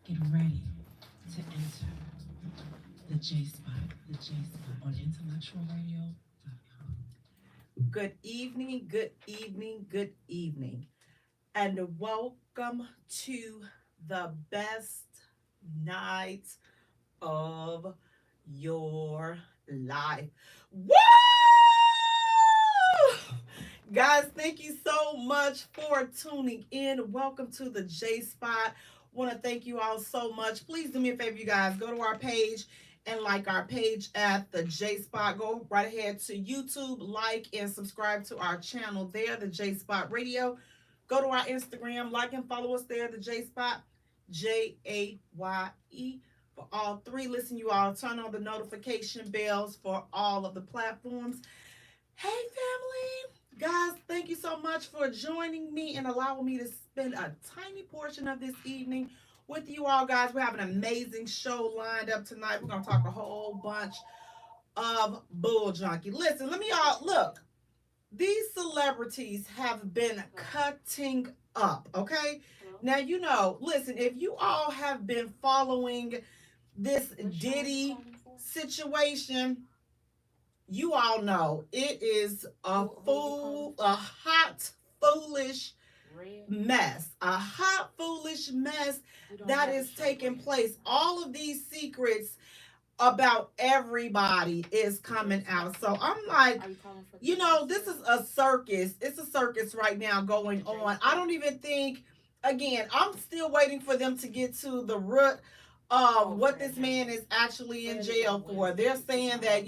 Getting ready to enter the J Spot, on intellectualradio.com. Good evening, good evening, good evening, and welcome to the best night of your life. Woo! Guys, thank you so much for tuning in. Welcome to the J Spot. Want to thank you all so much. Please do me a favor, you guys. Go to our page and like our page at the J Spot. Go right ahead to YouTube, like and subscribe to our channel there, the J Spot Radio. Go to our Instagram, like and follow us there, the J Spot, JAYE. For all three, listen, you all turn on the notification bells for all of the platforms. Hey, family. Guys, thank you so much for joining me and allowing me to spend a tiny portion of this evening with you all, guys. We have an amazing show lined up tonight. We're going to talk a whole bunch of bull junkie. Listen, let me all look. These celebrities have been cutting up, okay? Now, listen, if you all have been following this Diddy situation, you all know it is a hot, foolish mess. A hot, foolish mess that is taking place. All of these secrets about everybody is coming out. So I'm like, this is a circus. It's a circus right now going on. I don't even think, again, I'm still waiting for them to get to the root of what this man is actually in jail for. They're saying that,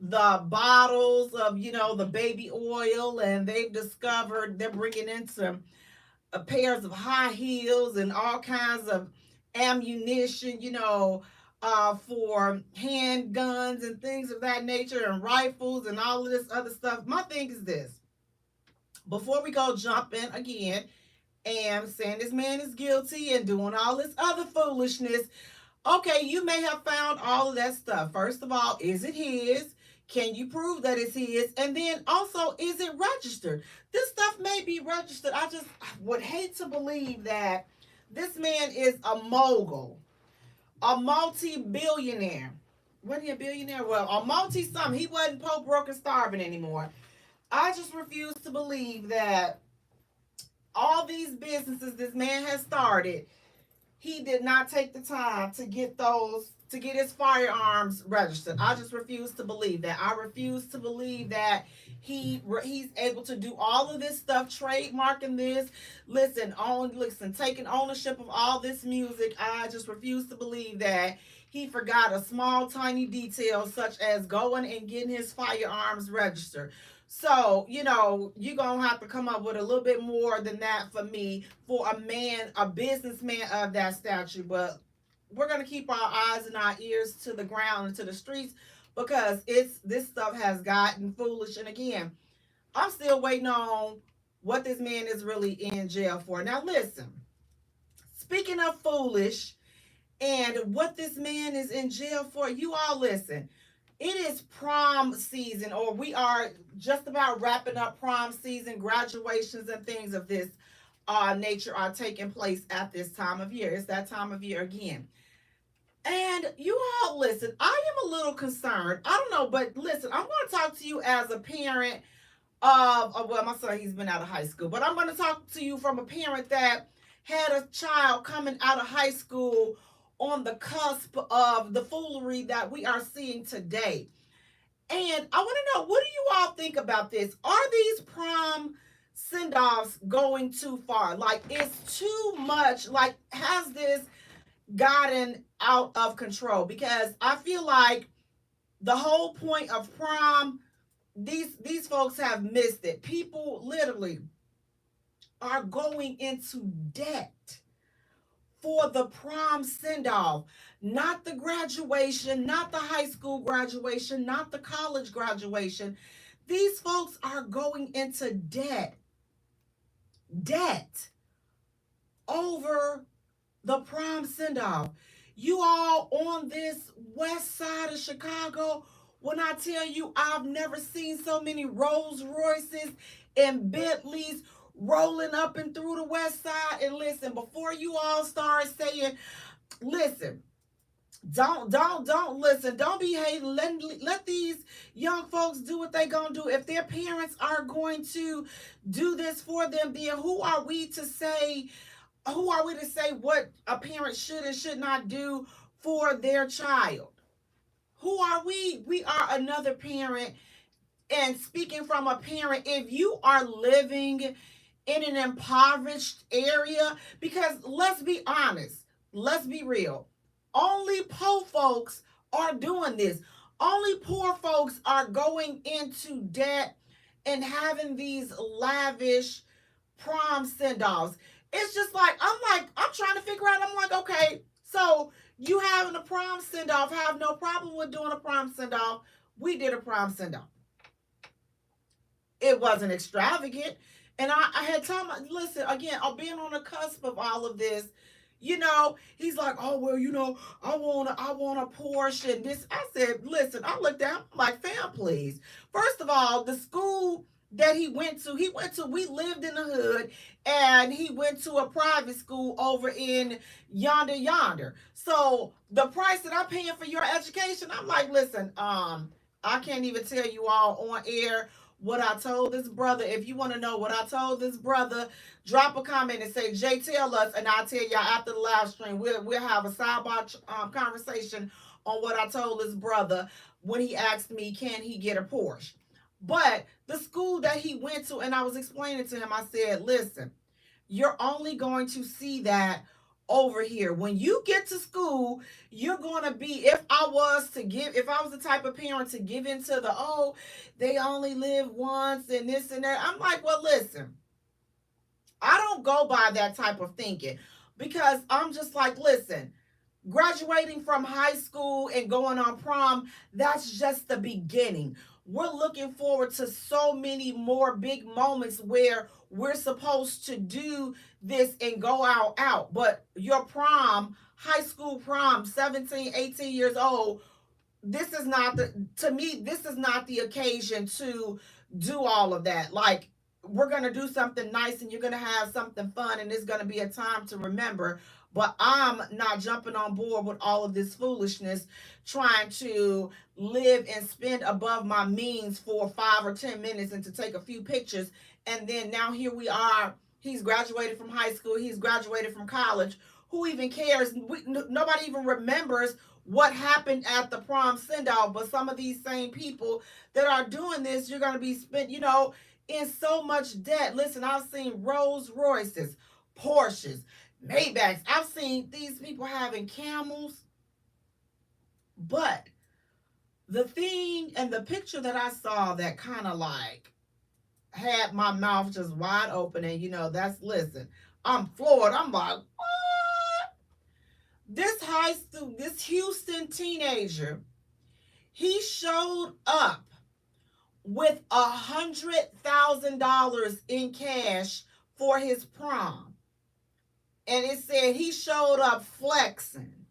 the bottles of, the baby oil, and they've discovered they're bringing in some pairs of high heels and all kinds of ammunition, for handguns and things of that nature and rifles and all of this other stuff. My thing is this. Before we go jumping again and saying this man is guilty and doing all this other foolishness, okay, you may have found all of that stuff. First of all, is it his? Can you prove that it's his? And then also, is it registered? This stuff may be registered. I just would hate to believe that this man is a mogul, a multi-billionaire. Wasn't he a billionaire? Well, a multi-something. He wasn't poor, broke, and starving anymore. I just refuse to believe that all these businesses this man has started, he did not take the time to get his firearms registered. I just refuse to believe that. I refuse to believe that he's able to do all of this stuff, trademarking this. Listen, taking ownership of all this music. I just refuse to believe that he forgot a small, tiny detail such as going and getting his firearms registered. So, you're going to have to come up with a little bit more than that for me, for a businessman of that stature. But we're going to keep our eyes and our ears to the ground and to the streets, because this stuff has gotten foolish. And again, I'm still waiting on what this man is really in jail for. Now, listen, speaking of foolish and what this man is in jail for, you all listen. It is prom season, or we are just about wrapping up prom season. Graduations and things of this nature are taking place at this time of year. It's that time of year again. And you all listen, I am a little concerned. I don't know, but listen, I'm going to talk to you as a parent well, my son, he's been out of high school, but I'm going to talk to you from a parent that had a child coming out of high school on the cusp of the foolery that we are seeing today. And I want to know, what do you all think about this? Are these prom send-offs going too far? Like, it's too much. Like, has this gotten out of control? Because I feel like the whole point of prom, these folks have missed it. People literally are going into debt for the prom send-off, not the graduation, not the high school graduation, not the college graduation. These folks are going into debt over the prom send-off. You all on this west side of Chicago, when I tell you I've never seen so many Rolls Royces and Bentleys rolling up and through the west side. And listen, before you all start saying, listen, don't listen. Don't be hating. Let these young folks do what they gonna do. If their parents are going to do this for them, then who are we to say? Who are we to say what a parent should and should not do for their child? Who are we? We are another parent. And speaking from a parent, if you are living in an impoverished area, because let's be honest, let's be real, only poor folks are doing this. Only poor folks are going into debt and having these lavish prom send-offs. It's just like, I'm trying to figure out, I'm like, okay, so you having a prom send-off, have no problem with doing a prom send-off. We did a prom send-off. It wasn't extravagant. And I had told him, listen, again, I'm being on the cusp of all of this. He's like, oh, well, I want a Porsche and this. I said, listen, I looked down, I'm like, fam, please. First of all, the school that he went to, we lived in the hood, and he went to a private school over in yonder. So the price that I'm paying for your education, I'm like, listen, I can't even tell you all on air what I told this brother. If you want to know what I told this brother, drop a comment and say, Jay, tell us, and I'll tell y'all after the live stream. We'll have a sidebar conversation on what I told this brother when he asked me, can he get a Porsche? But the school that he went to, and I was explaining to him, I said, listen, you're only going to see that over here. When you get to school, you're going to be, if I was the type of parent to give into the, they only live once and this and that. I'm like, well, listen, I don't go by that type of thinking, because I'm just like, listen, graduating from high school and going on prom, that's just the beginning. We're looking forward to so many more big moments where we're supposed to do this and go out. But your prom, high school prom, 17, 18 years old, this is not the occasion to do all of that. Like, we're going to do something nice and you're going to have something fun and it's going to be a time to remember. But I'm not jumping on board with all of this foolishness, trying to live and spend above my means for 5 or 10 minutes and to take a few pictures. And then now here we are. He's graduated from high school. He's graduated from college. Who even cares? Nobody even remembers what happened at the prom send-off. But some of these same people that are doing this, you're going to be spent, in so much debt. Listen, I've seen Rolls Royces, Porsches, Maybachs. I've seen these people having Camels. But the thing and the picture that I saw that kind of like had my mouth just wide open, and listen, I'm floored. I'm like, what? This Houston teenager, he showed up with $100,000 in cash for his prom. And it said he showed up flexing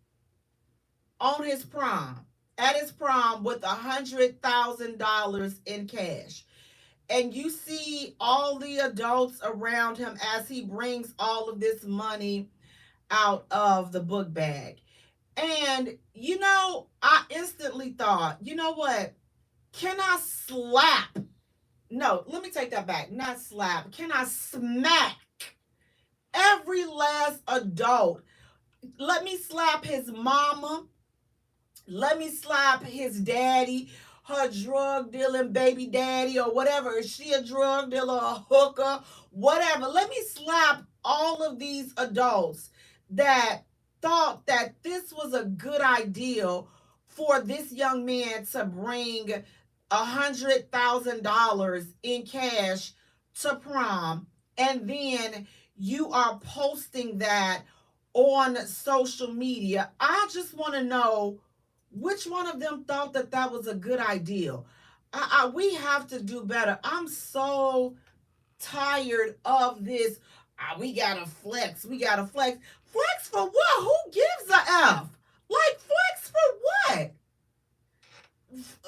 on his prom, at his prom, with $100,000 in cash. And you see all the adults around him as he brings all of this money out of the book bag. And, I instantly thought, you know what? Can I slap? No, let me take that back. Not slap. Can I smack every last adult? Let me slap his mama. Let me slap his daddy, her drug dealing baby daddy, or whatever. Is she a drug dealer, a hooker, whatever? Let me slap all of these adults that thought that this was a good idea for this young man to bring $100,000 in cash to prom, and then you are posting that on social media. I just want to know which one of them thought that that was a good idea. We have to do better. I'm so tired of this. We gotta flex. Flex for what? Who gives a F? Like, flex for what?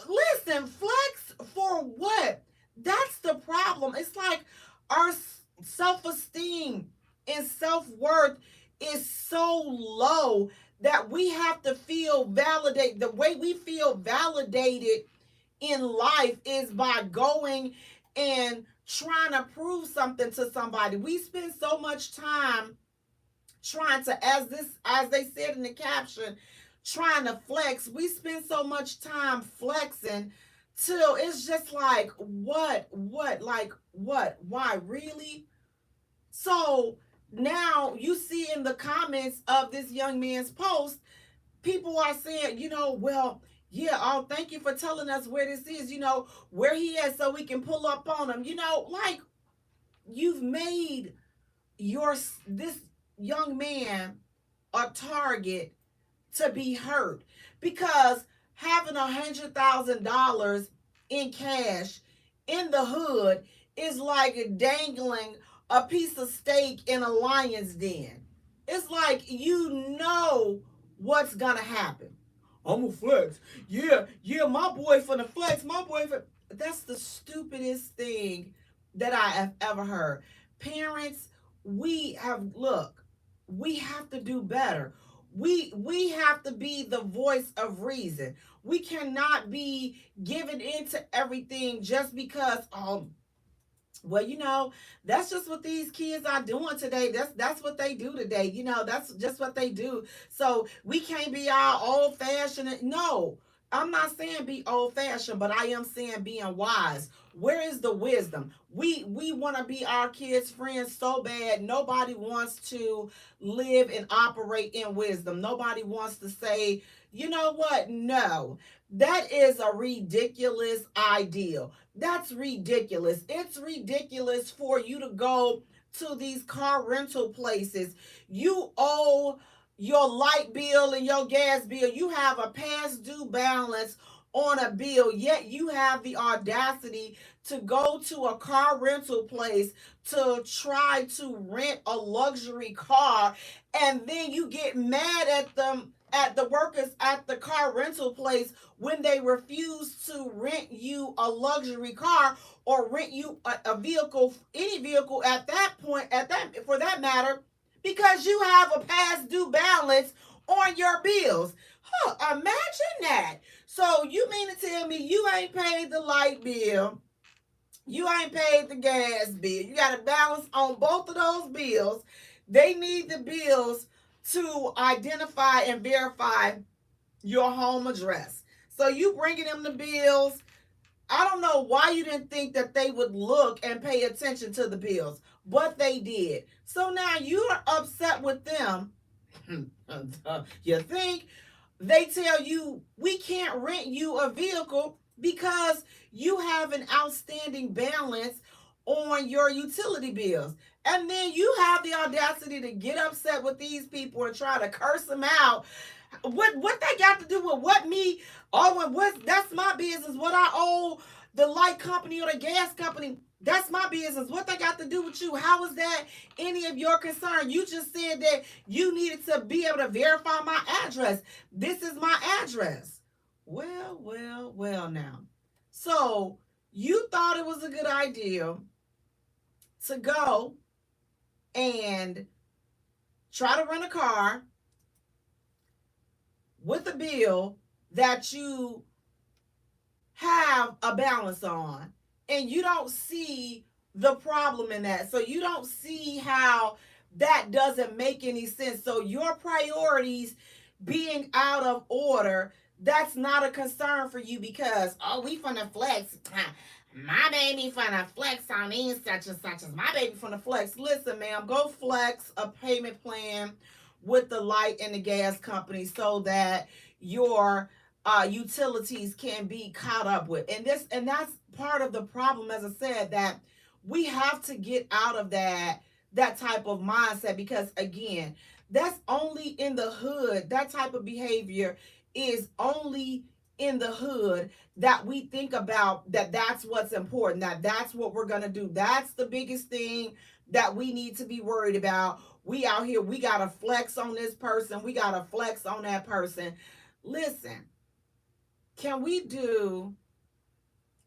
Listen, flex for what? That's the problem. It's like our self low that we have to feel validated. The way we feel validated in life is by going and trying to prove something to somebody. We spend so much time trying to, as they said in the caption, trying to flex. We spend so much time flexing till it's just like, why, really? So now you see in the comments of this young man's post, people are saying, well, yeah, oh, thank you for telling us where this is, where he is, so we can pull up on him. Like, you've made this young man a target to be hurt, because having $100,000 in cash in the hood is like dangling a piece of steak in a lion's den. It's like, what's gonna happen. I'm gonna flex. Yeah, my boy finna flex. That's the stupidest thing that I have ever heard. Parents, we have to do better. We have to be the voice of reason. We cannot be giving into everything just because, well, that's just what these kids are doing today. That's what they do today. That's just what they do. So we can't be all old fashioned. No, I'm not saying be old fashioned, but I am saying being wise. Where is the wisdom? We want to be our kids' friends so bad. Nobody wants to live and operate in wisdom. Nobody wants to say, you know what? No, that is a ridiculous ideal. That's ridiculous. It's ridiculous for you to go to these car rental places. You owe your light bill and your gas bill. You have a past due balance on a bill, yet you have the audacity to go to a car rental place to try to rent a luxury car, and then you get mad at them, at the workers at the car rental place, when they refuse to rent you a luxury car or rent you a vehicle, any vehicle at that point, for that matter, because you have a past due balance on your bills. Imagine that. So you mean to tell me you ain't paid the light bill, you ain't paid the gas bill, you got a balance on both of those bills. They need the bills to identify and verify your home address. So you bringing them the bills. I don't know why you didn't think that they would look and pay attention to the bills, but they did. So now you're upset with them. You think they tell you, we can't rent you a vehicle because you have an outstanding balance on your utility bills. And then you have the audacity to get upset with these people and try to curse them out. What they got to do with what me, that's my business. What I owe the light company or the gas company, that's my business. What they got to do with you? How is that any of your concern? You just said that you needed to be able to verify my address. This is my address. Well now. So you thought it was a good idea to go and try to rent a car with a bill that you have a balance on, and you don't see the problem in that. So you don't see how that doesn't make any sense. So your priorities being out of order, that's not a concern for you, because, we finna flex. My baby finna flex on these such and such as my baby finna flex. Listen, ma'am, go flex a payment plan with the light and the gas company so that your utilities can be caught up with. And that's part of the problem, as I said, that we have to get out of that type of mindset, because again, that's only in the hood. That type of behavior is only in the hood, that we think about that's what's important, that's what we're going to do. That's the biggest thing that we need to be worried about. We out here, we got to flex on this person, we got to flex on that person. Listen, can we do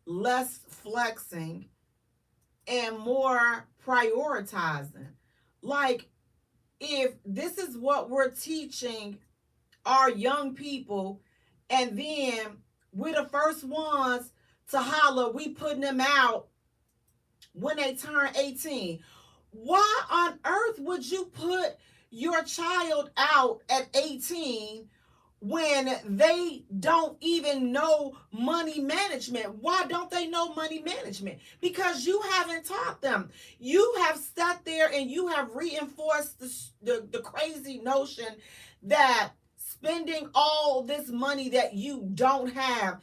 less flexing and more prioritizing? Like, if this is what we're teaching our young people, and then we're the first ones to holler, we putting them out when they turn 18. Why on earth would you put your child out at 18 when they don't even know money management? Why don't they know money management? Because you haven't taught them. You have sat there and you have reinforced the crazy notion that spending all this money that you don't have,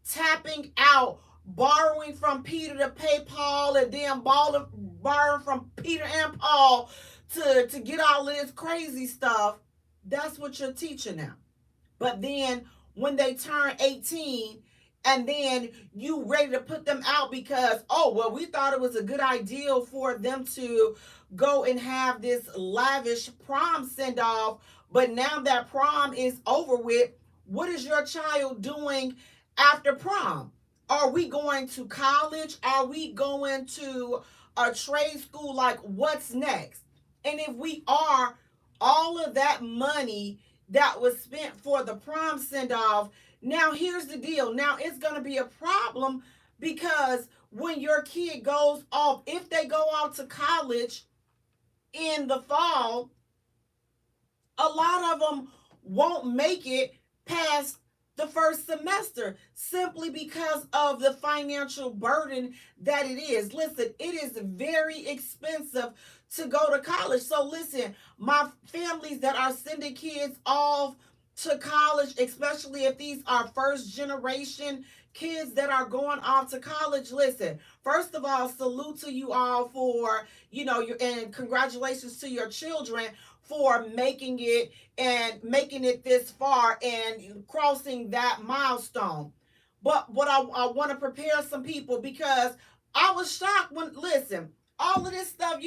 tapping out, borrowing from Peter to pay Paul, and then borrowing from Peter and Paul to get all of this crazy stuff, that's what you're teaching them. But then when they turn 18, and then you ready to put them out because, oh, well, we thought it was a good idea for them to go and have this lavish prom send off, but now that prom is over with, what is your child doing after prom? Are we going to college? Are we going to a trade school? Like, what's next? And if we are, all of that money that was spent for the prom send off, now here's the deal. Now it's going to be a problem, because when your kid goes off, if they go off to college in the fall, a lot of them won't make it past the first semester simply because of the financial burden that it is. Listen, it is very expensive to go to college. So listen, my families that are sending kids off to college, especially if these are first generation kids that are going off to college, listen, first of all, salute to you all for, and congratulations to your children for making it this far and crossing that milestone. But what I want to prepare some people, because I was shocked when, listen, all of this stuff,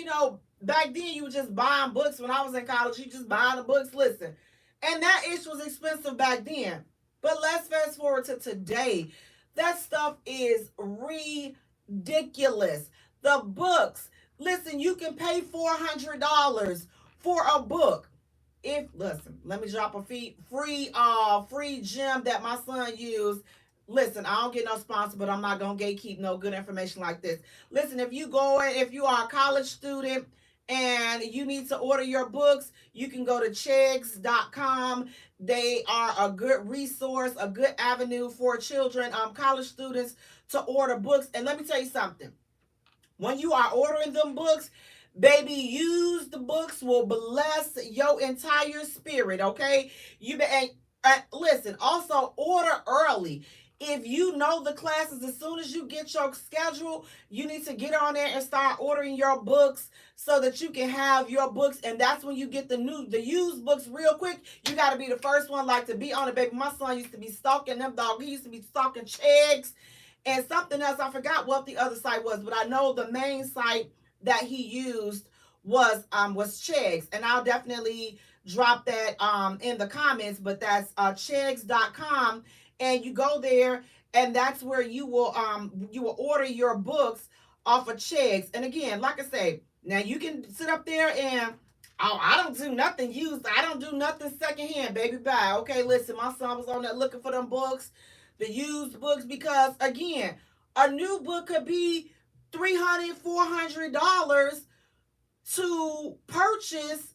back then you were just buying books. When I was in college, you just buying the books, listen. And that ish was expensive back then. But let's fast forward to today. That stuff is ridiculous. The books, listen, you can pay $400 for a book. Listen, let me drop a free gem that my son used. Listen, I don't get no sponsor, but I'm not gonna gatekeep no good information like this. Listen, if you are a college student and you need to order your books, you can go to chegs.com. They are a good resource, a good avenue for children, college students, to order books. And let me tell you something. When you are ordering them books, baby, used books will bless your entire spirit, okay? Listen, also order early. If you know the classes, as soon as you get your schedule, you need to get on there and start ordering your books so that you can have your books. And that's when you get the used books real quick. You got to be the first one, like, to be on it, baby. My son used to be stalking them dog. He used to be stalking Chegs and something else. I forgot what the other site was, but I know the main site that he used was Chegs, and I'll definitely drop that in the comments. But that's chegs.com, and you go there, and that's where you will order your books off of Chegs. And again, like I say, now you can sit up there and, oh, I don't do nothing used. I don't do nothing secondhand, baby. Bye. Okay, listen, my son was on there looking for them books, the used books, because again, a new book could be $300, $400 to purchase,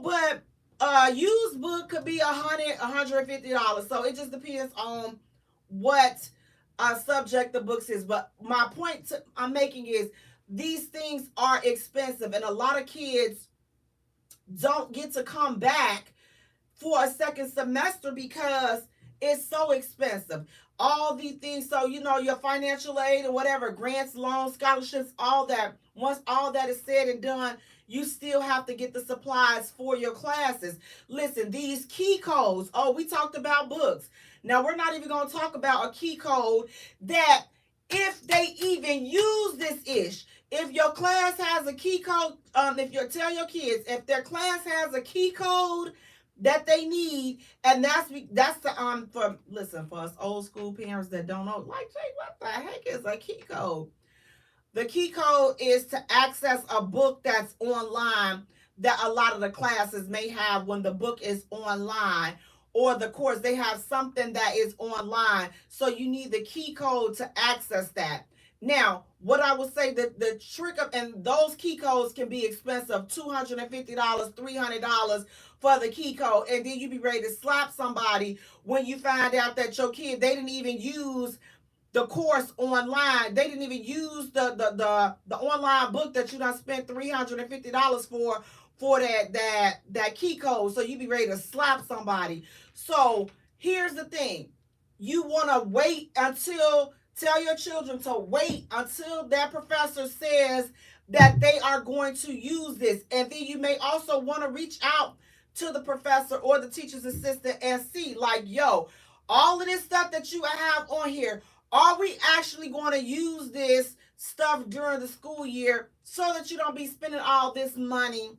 but a used book could be $100, $150. So it just depends on what subject the books is. But my point I'm making is, these things are expensive, and a lot of kids don't get to come back for a second semester because it's so expensive. All these things, so your financial aid or whatever, grants, loans, scholarships, all that. Once all that is said and done, you still have to get the supplies for your classes. Listen, these key codes. Oh, we talked about books. Now we're not even going to talk about a key code that, if they even use this ish, if your class has a key code, tell your kids, if their class has a key code that they need, and that's the for us old school parents that don't know, like, Jay, what the heck is a key code? The key code is to access a book that's online that a lot of the classes may have when the book is online, or the course, they have something that is online. So you need the key code to access that. Now, what I would say that the trick of, and those key codes can be expensive, $250, $300 for the key code. And then you be ready to slap somebody when you find out that your kid, they didn't even use the course online. They didn't even use the online book that you done spent $350 for that key code. So you be ready to slap somebody. So here's the thing. You want to wait until, tell your children to wait until that professor says that they are going to use this. And then you may also want to reach out to the professor or the teacher's assistant and see, like, yo, all of this stuff that you have on here, are we actually going to use this stuff during the school year so that you don't be spending all this money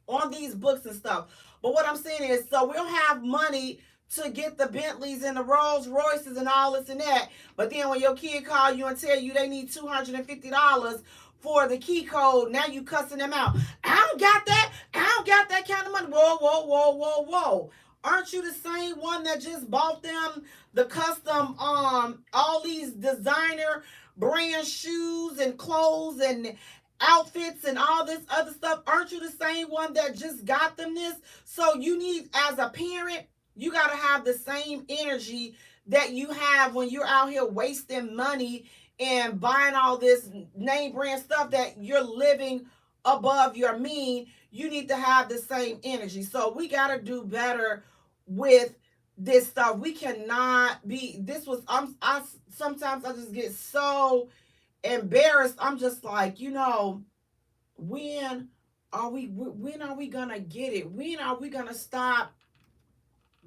on these books and stuff? But what I'm saying is, so we'll have money to get the Bentleys and the Rolls Royces and all this and that. But then when your kid call you and tell you they need $250 for the key code, now you cussing them out. I don't got that. I don't got that kind of money. Whoa, whoa, whoa, whoa, whoa. Aren't you the same one that just bought them the custom, all these designer brand shoes and clothes and outfits and all this other stuff? Aren't you the same one that just got them this? So you need, as a parent, you got to have the same energy that you have when you're out here wasting money and buying all this name brand stuff that you're living above your mean. You need to have the same energy. So we got to do better with this stuff. We cannot be, this was, I sometimes I just get so embarrassed. I'm just like, you know, when are we gonna get it? When are we gonna stop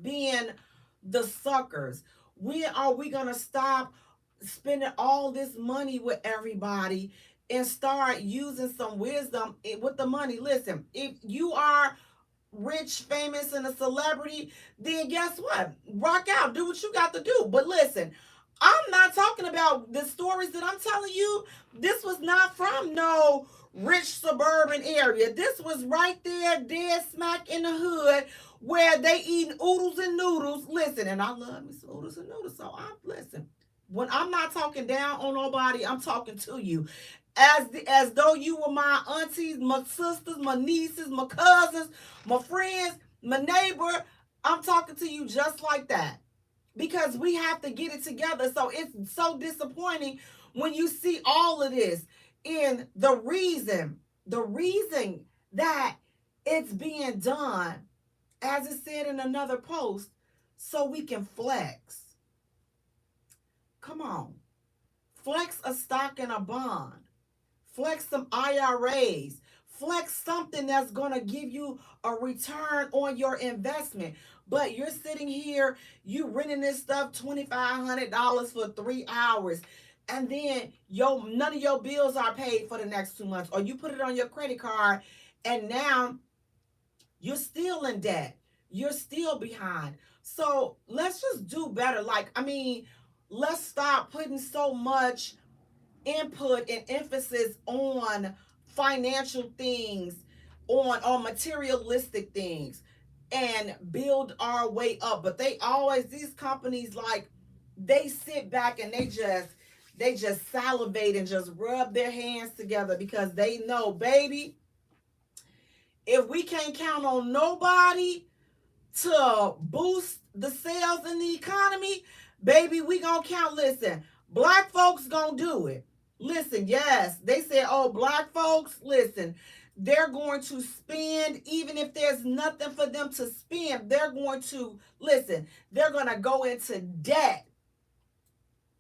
being the suckers? When are we gonna stop spending all this money with everybody and start using some wisdom with the money? Listen, if you are rich, famous, and a celebrity, then guess what? Rock out, do what you got to do. But listen, I'm not talking about the stories that I'm telling you. This was not from no rich suburban area. This was right there, dead smack in the hood, where they eating oodles and noodles. Listen, and I love me some oodles and noodles. So listen. When I'm not talking down on nobody, I'm talking to you. As though you were my aunties, my sisters, my nieces, my cousins, my friends, my neighbor. I'm talking to you just like that. Because we have to get it together. So it's so disappointing when you see all of this. And the reason that it's being done, as it said in another post, so we can flex. Come on. Flex a stock and a bond. Flex some IRAs. Flex something that's going to give you a return on your investment. But you're sitting here, you renting this stuff $2,500 for 3 hours. And then none of your bills are paid for the next 2 months. Or you put it on your credit card and now you're still in debt. You're still behind. So let's just do better. Let's stop putting so much input and emphasis on financial things, on materialistic things, and build our way up. But these companies, like, they sit back and they just salivate and just rub their hands together because they know, baby, if we can't count on nobody to boost the sales in the economy, baby, we gonna count. Listen, black folks gonna do it. Listen, yes, they said, oh, black folks, listen, they're going to spend, even if there's nothing for them to spend, they're going to go into debt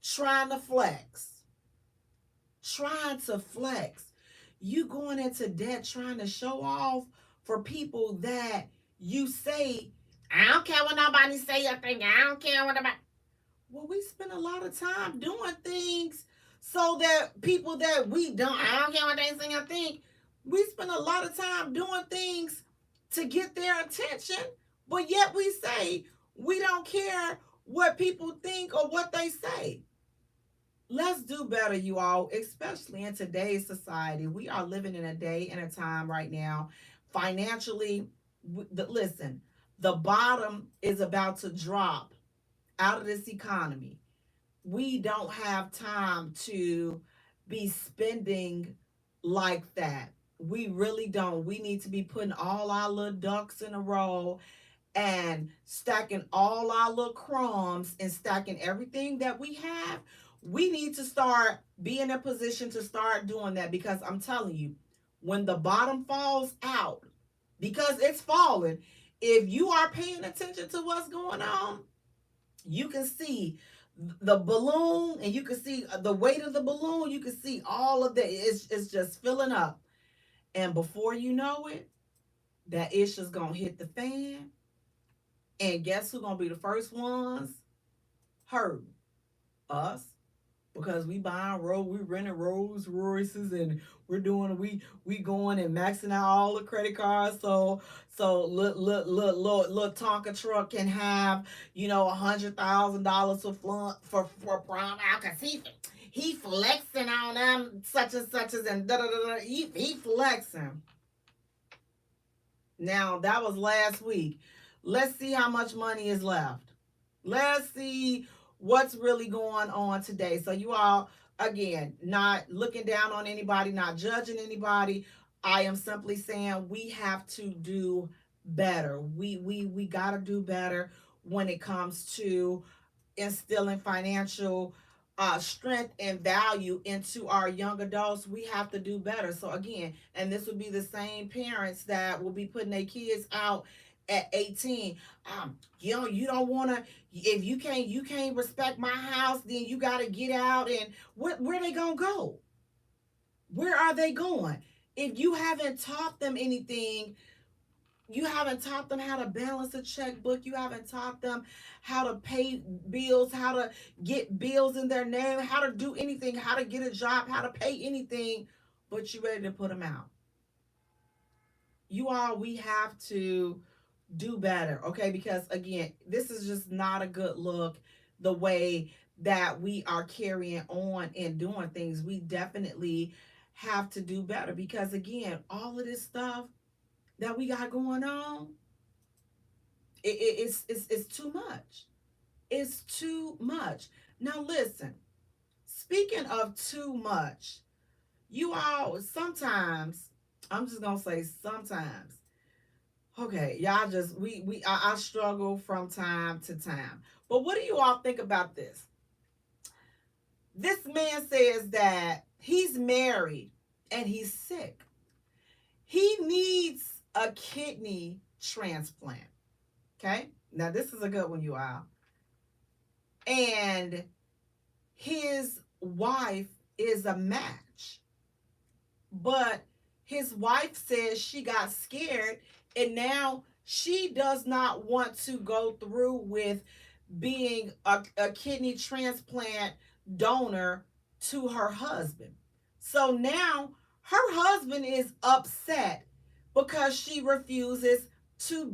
trying to flex. You going into debt trying to show off for people that you say, I don't care what nobody say or think, I don't care what about. Well, we spend a lot of time doing things so that people that I don't care what they say or think, we spend a lot of time doing things to get their attention, but yet we say we don't care what people think or what they say. Let's do better, you all, especially in today's society. We are living in a day and a time right now financially. Listen, the bottom is about to drop out of this economy. We don't have time to be spending like that. We really don't. We need to be putting all our little ducks in a row and stacking all our little crumbs and stacking everything that we have. We need to start being in a position to start doing that, because I'm telling you, when the bottom falls out, because it's falling, if you are paying attention to what's going on, you can see the balloon, and you can see the weight of the balloon. You can see all of that. It's just filling up. And before you know it, that issue's going to hit the fan. And guess who's going to be the first ones hurt? Us. Because we renting Rolls Royces, and we going and maxing out all the credit cards, so little Tonka truck can have $100,000 for prom out, cause he flexing on them such and such as, and da da da. He flexing. Now that was last week. Let's see how much money is left. Let's see what's really going on today. So you all, again, not looking down on anybody, not judging anybody. I am simply saying we have to do better. We got to do better when it comes to instilling financial strength and value into our young adults. We have to do better. So again, and this would be the same parents that will be putting their kids out at 18. You don't want to, if you can't respect my house, then you got to get out. And where they gonna go? Where are they going? If you haven't taught them anything, you haven't taught them how to balance a checkbook, you haven't taught them how to pay bills, how to get bills in their name, how to do anything, how to get a job, how to pay anything, but you ready to put them out. You all, we have to do better, okay? Because again, this is just not a good look, the way that we are carrying on and doing things. We definitely have to do better, because again, all of this stuff that we got going on, it's too much. It's too much. Now listen, speaking of too much, you all, sometimes, I'm just gonna say sometimes, okay, y'all just I struggle from time to time. But what do you all think about this? This man says that he's married and he's sick. He needs a kidney transplant. Okay? Now this is a good one, you all. And his wife is a match. But his wife says she got scared, and now she does not want to go through with being a kidney transplant donor to her husband. So now her husband is upset because she refuses to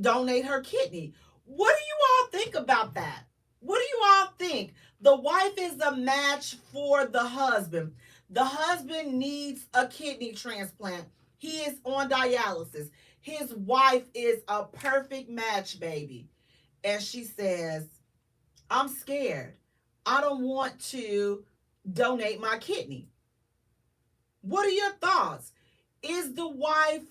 donate her kidney. What do you all think about that? What do you all think? The wife is a match for the husband. The husband needs a kidney transplant. He is on dialysis. His wife is a perfect match, baby. And she says, I'm scared. I don't want to donate my kidney. What are your thoughts? Is the wife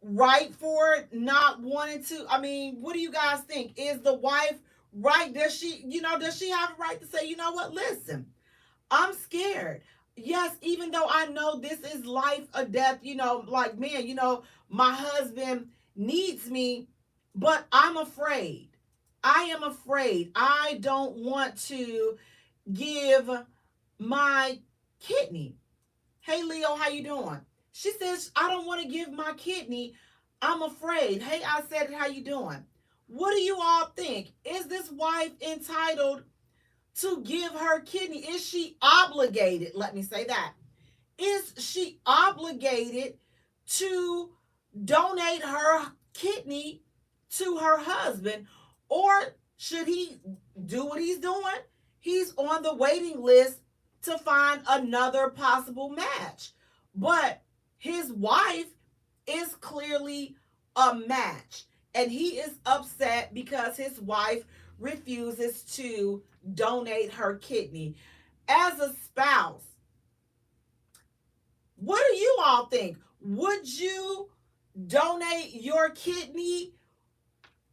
right for not wanting to? I mean, what do you guys think? Is the wife right? Does she have a right to say, you know what, listen, I'm scared. Yes, even though I know this is life or death, like, man, my husband needs me, but I'm afraid. I am afraid. I don't want to give my kidney. Hey, Leo, how you doing? She says, I don't want to give my kidney. I'm afraid. Hey, I said it. How you doing? What do you all think? Is this wife entitled to give her kidney? Is she obligated? Let me say that. Is she obligated to donate her kidney to her husband? Or should he do what he's doing? He's on the waiting list to find another possible match. But his wife is clearly a match. And he is upset because his wife refuses to donate her kidney. As a spouse, what do you all think? Would you donate your kidney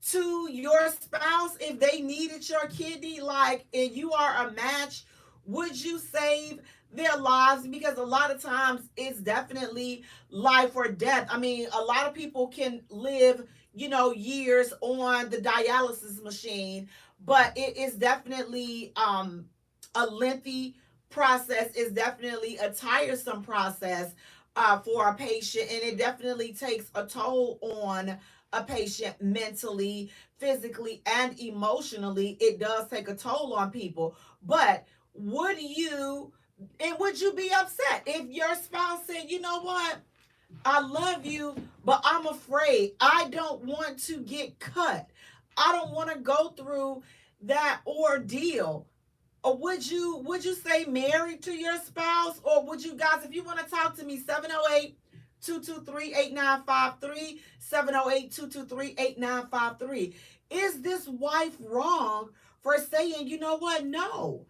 to your spouse if they needed your kidney, like, and you are a match? Would you save their lives? Because a lot of times it's definitely life or death. I mean, a lot of people can live, years on the dialysis machine, but it is definitely a lengthy process. It's definitely a tiresome process for a patient, and it definitely takes a toll on a patient mentally, physically, and emotionally. It does take a toll on people. But would you be upset if your spouse said, you know what, I love you, but I'm afraid, I don't want to get cut, I don't want to go through that ordeal? Or would you stay married to your spouse? Or would you guys, if you want to talk to me, 708-223-8953, 708-223-8953. Is this wife wrong for saying, you know what? No,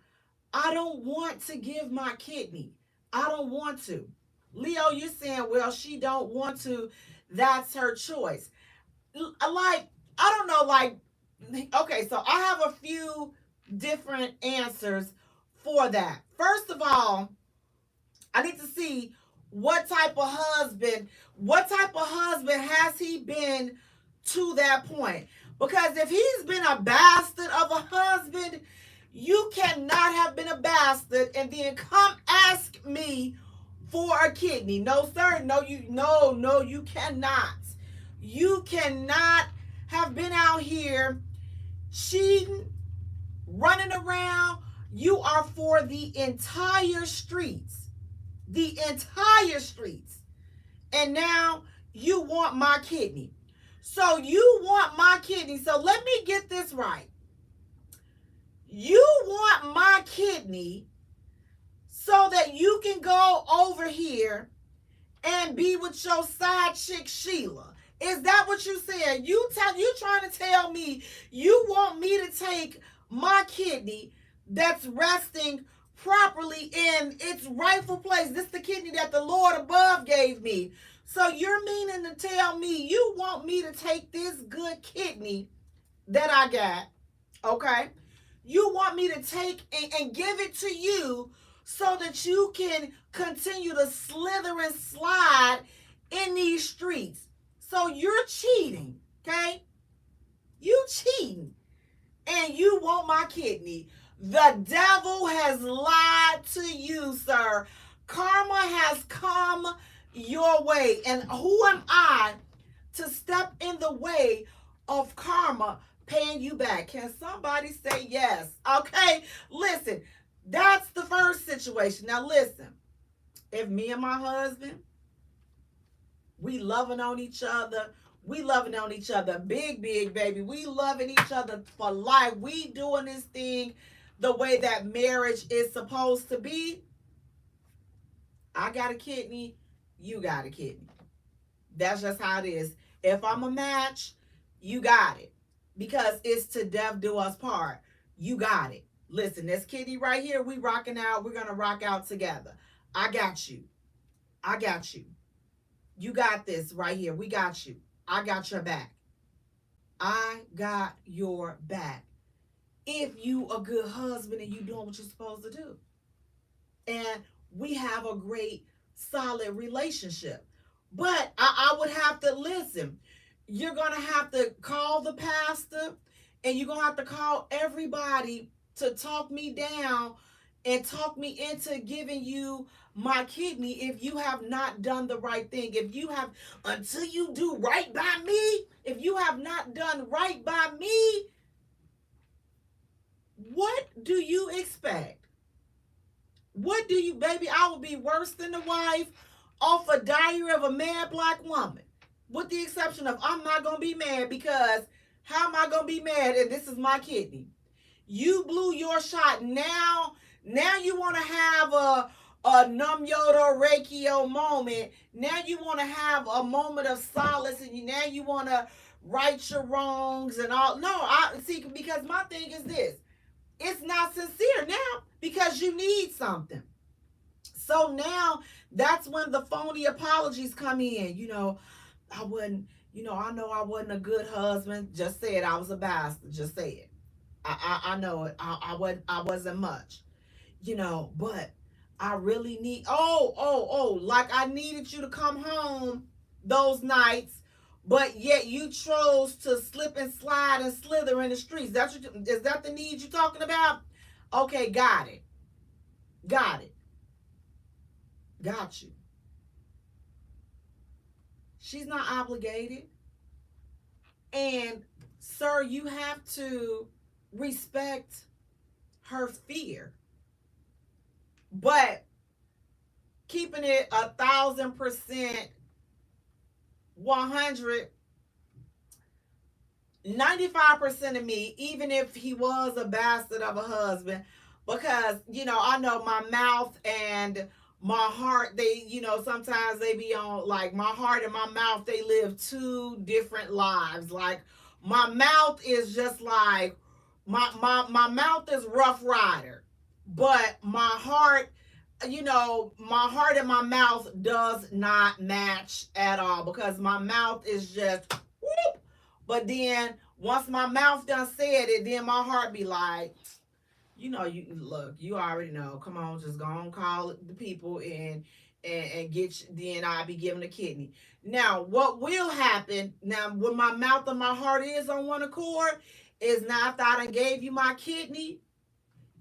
I don't want to give my kidney. I don't want to. Leo, you're saying, well, she don't want to. That's her choice. Like, I don't know, like, okay, so I have a few different answers for that. First of all, I need to see what type of husband has he been to that point. Because if he's been a bastard of a husband, you cannot have been a bastard and then come ask me for a kidney. No, sir. No, you cannot. You cannot have been out here cheating, running around. You are for the entire streets. The entire streets. And now you want my kidney. So you want my kidney. So let me get this right. You want my kidney so that you can go over here and be with your side chick Sheila. Is that what you said? You trying to tell me you want me to take my kidney that's resting properly in its rightful place? This is the kidney that the Lord above gave me. So you're meaning to tell me you want me to take this good kidney that I got, okay? You want me to take and give it to you so that you can continue to slither and slide in these streets. So you're cheating, okay? You cheating. And you want my kidney. The devil has lied to you, sir. Karma has come your way. And who am I to step in the way of karma paying you back? Can somebody say yes? Okay, listen, that's the first situation. Now listen, if me and my husband, we loving on each other, big, baby. We loving each other for life. We doing this thing the way that marriage is supposed to be. I got a kidney, you got a kidney. That's just how it is. If I'm a match, you got it. Because it's to death do us part. You got it. Listen, this kidney right here, we rocking out. We're going to rock out together. I got you. You got this right here. We got you. I got your back. I got your back. If you a good husband and you doing what you're supposed to do. And we have a great, solid relationship. But I would have to listen. You're going to have to call the pastor and you're going to have to call everybody to talk me down and talk me into giving you my kidney if you have not done the right thing. Until you do right by me, if you have not done right by me, what do you expect? What do you, baby, I will be worse than the wife off a Diary of a Mad Black Woman. With the exception of I'm not going to be mad, because how am I going to be mad if this is my kidney? You blew your shot. Now you want to have a Num Yoda Reikio moment. Now you want to have a moment of solace, and now you want to right your wrongs and all. No, I see, because my thing is this: it's not sincere now because you need something. So now that's when the phony apologies come in. I wasn't. I know I wasn't a good husband. Just said I was a bastard. Just say it. I know it. I wasn't much. But I really need, like I needed you to come home those nights, but yet you chose to slip and slide and slither in the streets. Is that the need you're talking about? Okay, got it. Got it. Got you. She's not obligated. And sir, you have to respect her fear. But keeping it 1,000%, 100, 95% of me, even if he was a bastard of a husband, because I know my mouth and my heart, they sometimes they be on, like, my heart and my mouth, they live two different lives. Like, my mouth is just like my mouth is Rough Rider, but my heart and my mouth does not match at all, because my mouth is just whoop. But then once my mouth done said it, then my heart be like, you look, you already know. Come on, just go on, call the people and get. Then I'll be giving a kidney. Now, what will happen now when my mouth and my heart is on one accord is, now after I done gave you my kidney,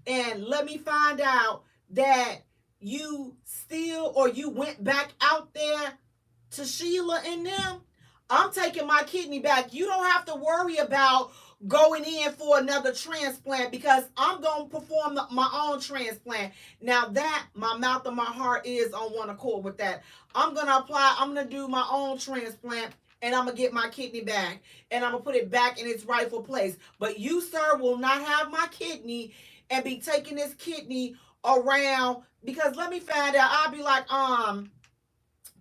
and let me find out that you still, or you went back out there to Sheila and them, I'm taking my kidney back. You don't have to worry about going in for another transplant, because I'm going to perform my own transplant. Now that my mouth and my heart is on one accord with that, I'm going to do my own transplant, and I'm going to get my kidney back, and I'm going to put it back in its rightful place. But you, sir, will not have my kidney and be taking this kidney around, because let me find out, I'll be like,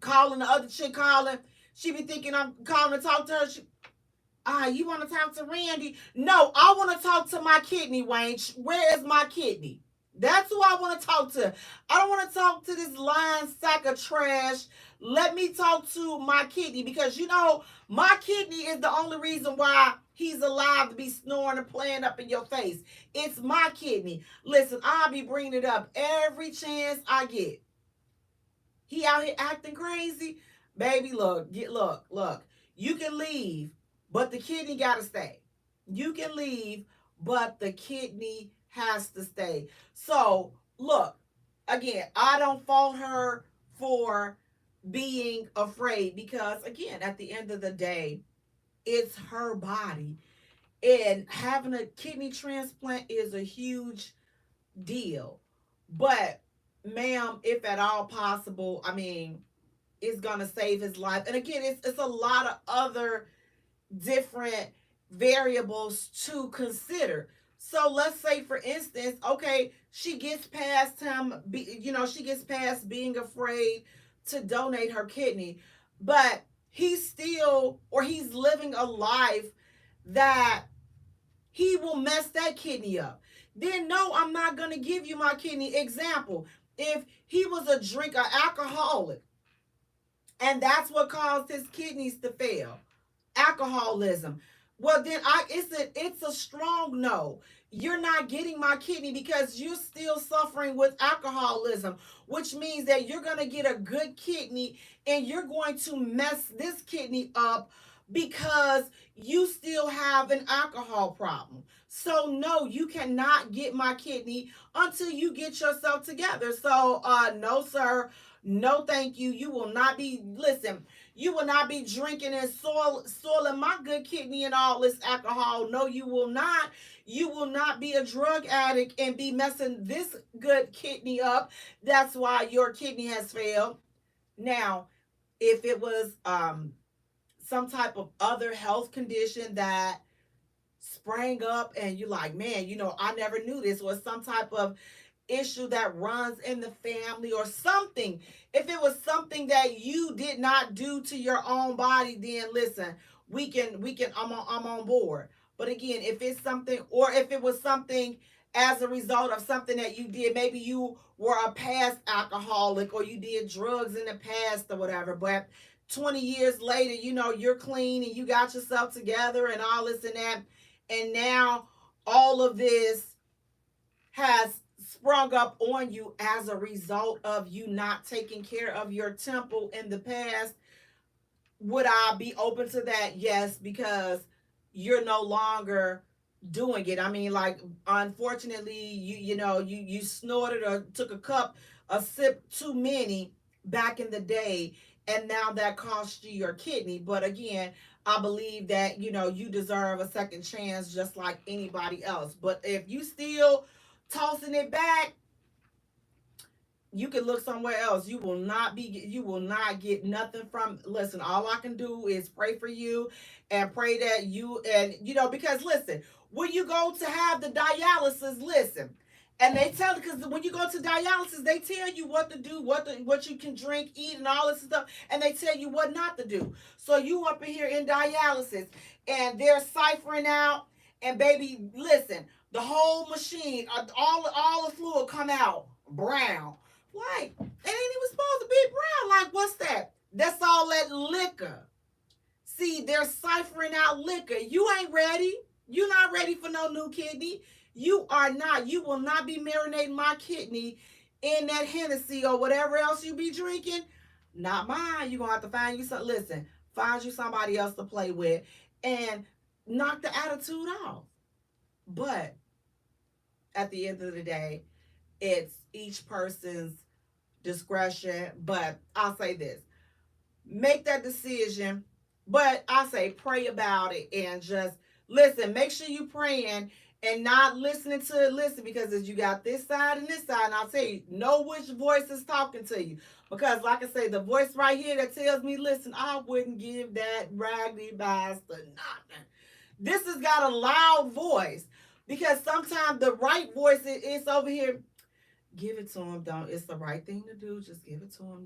calling the other chick, calling. She be thinking I'm calling to talk to her. You want to talk to Randy? No, I want to talk to my kidney, Wayne. Where is my kidney? That's who I want to talk to. I don't want to talk to this lying sack of trash. Let me talk to my kidney, because my kidney is the only reason why he's alive to be snoring and playing up in your face. It's my kidney. Listen, I'll be bringing it up every chance I get. He out here acting crazy. Baby, look. You can leave, but the kidney got to stay. You can leave, but the kidney has to stay. So, look, again, I don't fault her for being afraid, because, again, at the end of the day, it's her body. And having a kidney transplant is a huge deal. But, ma'am, if at all possible, I mean, it's going to save his life. And again, it's a lot of other different variables to consider. So let's say, for instance, okay, she gets past him, she gets past being afraid to donate her kidney, but he's living a life that he will mess that kidney up. Then no, I'm not going to give you my kidney. Example, if he was a drinker, alcoholic, and that's what caused his kidneys to fail, alcoholism, well then it's a strong no. You're not getting my kidney, because you're still suffering with alcoholism, which means that you're going to get a good kidney and you're going to mess this kidney up because you still have an alcohol problem. So no, you cannot get my kidney until you get yourself together. So no, sir. No, thank you. You will not be drinking and soiling my good kidney and all this alcohol. No, you will not. You will not be a drug addict and be messing this good kidney up. That's why your kidney has failed. Now, if it was some type of other health condition that sprang up and you're like, man, I never knew this, was some type of issue that runs in the family or something. If it was something that you did not do to your own body, then listen, we can I'm on board. But again, if it's something, or if it was something as a result of something that you did, maybe you were a past alcoholic or you did drugs in the past or whatever, but 20 years later, you're clean and you got yourself together and all this and that, and now all of this has sprung up on you as a result of you not taking care of your temple in the past. Would I be open to that? Yes, because you're no longer doing it. I mean, like, unfortunately, you snorted or took a sip too many back in the day, and now that cost you your kidney. But again, I believe that you deserve a second chance just like anybody else. But if you still tossing it back, you can look somewhere else. You will not get nothing from, listen, all I can do is pray for you and pray that because listen, when you go to have the dialysis, listen, and they tell, because when you go to dialysis, they tell you what to do, what you can drink, eat, and all this stuff, and they tell you what not to do. So you up in here in dialysis, and they're ciphering out, and baby, listen, the whole machine, all the fluid come out brown. Like, it ain't even supposed to be brown. Like, what's that? That's all that liquor. See, they're ciphering out liquor. You ain't ready. You're not ready for no new kidney. You are not. You will not be marinating my kidney in that Hennessy or whatever else you be drinking. Not mine. You're going to have to find you some. Listen, find you somebody else to play with and knock the attitude off. But at the end of the day, it's each person's discretion. But I'll say this, make that decision, but I say pray about it and just listen. Make sure you praying and not listening to listen, because as you got this side and this side, and I'll tell you, know which voice is talking to you, because like I say, the voice right here that tells me, listen, I wouldn't give that raggedy bastard nothing. This has got a loud voice, because sometimes the right voice is over here. Give it to him. Don't. It's the right thing to do. Just give it to him.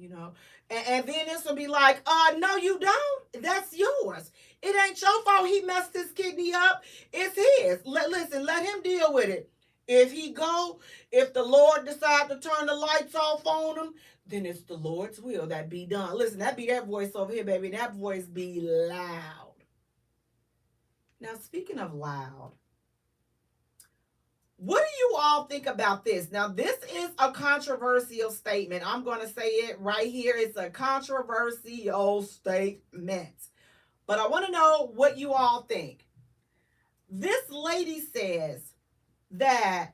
And then this will be like, no, you don't. That's yours. It ain't your fault he messed his kidney up. It's his. Listen, let him deal with it. If the Lord decide to turn the lights off on him, then it's the Lord's will that be done. Listen, that be that voice over here, baby. That voice be loud. Now, speaking of loud, what do you all think about this? Now, this is a controversial statement. I'm going to say it right here. It's a controversial statement. But I want to know what you all think. This lady says that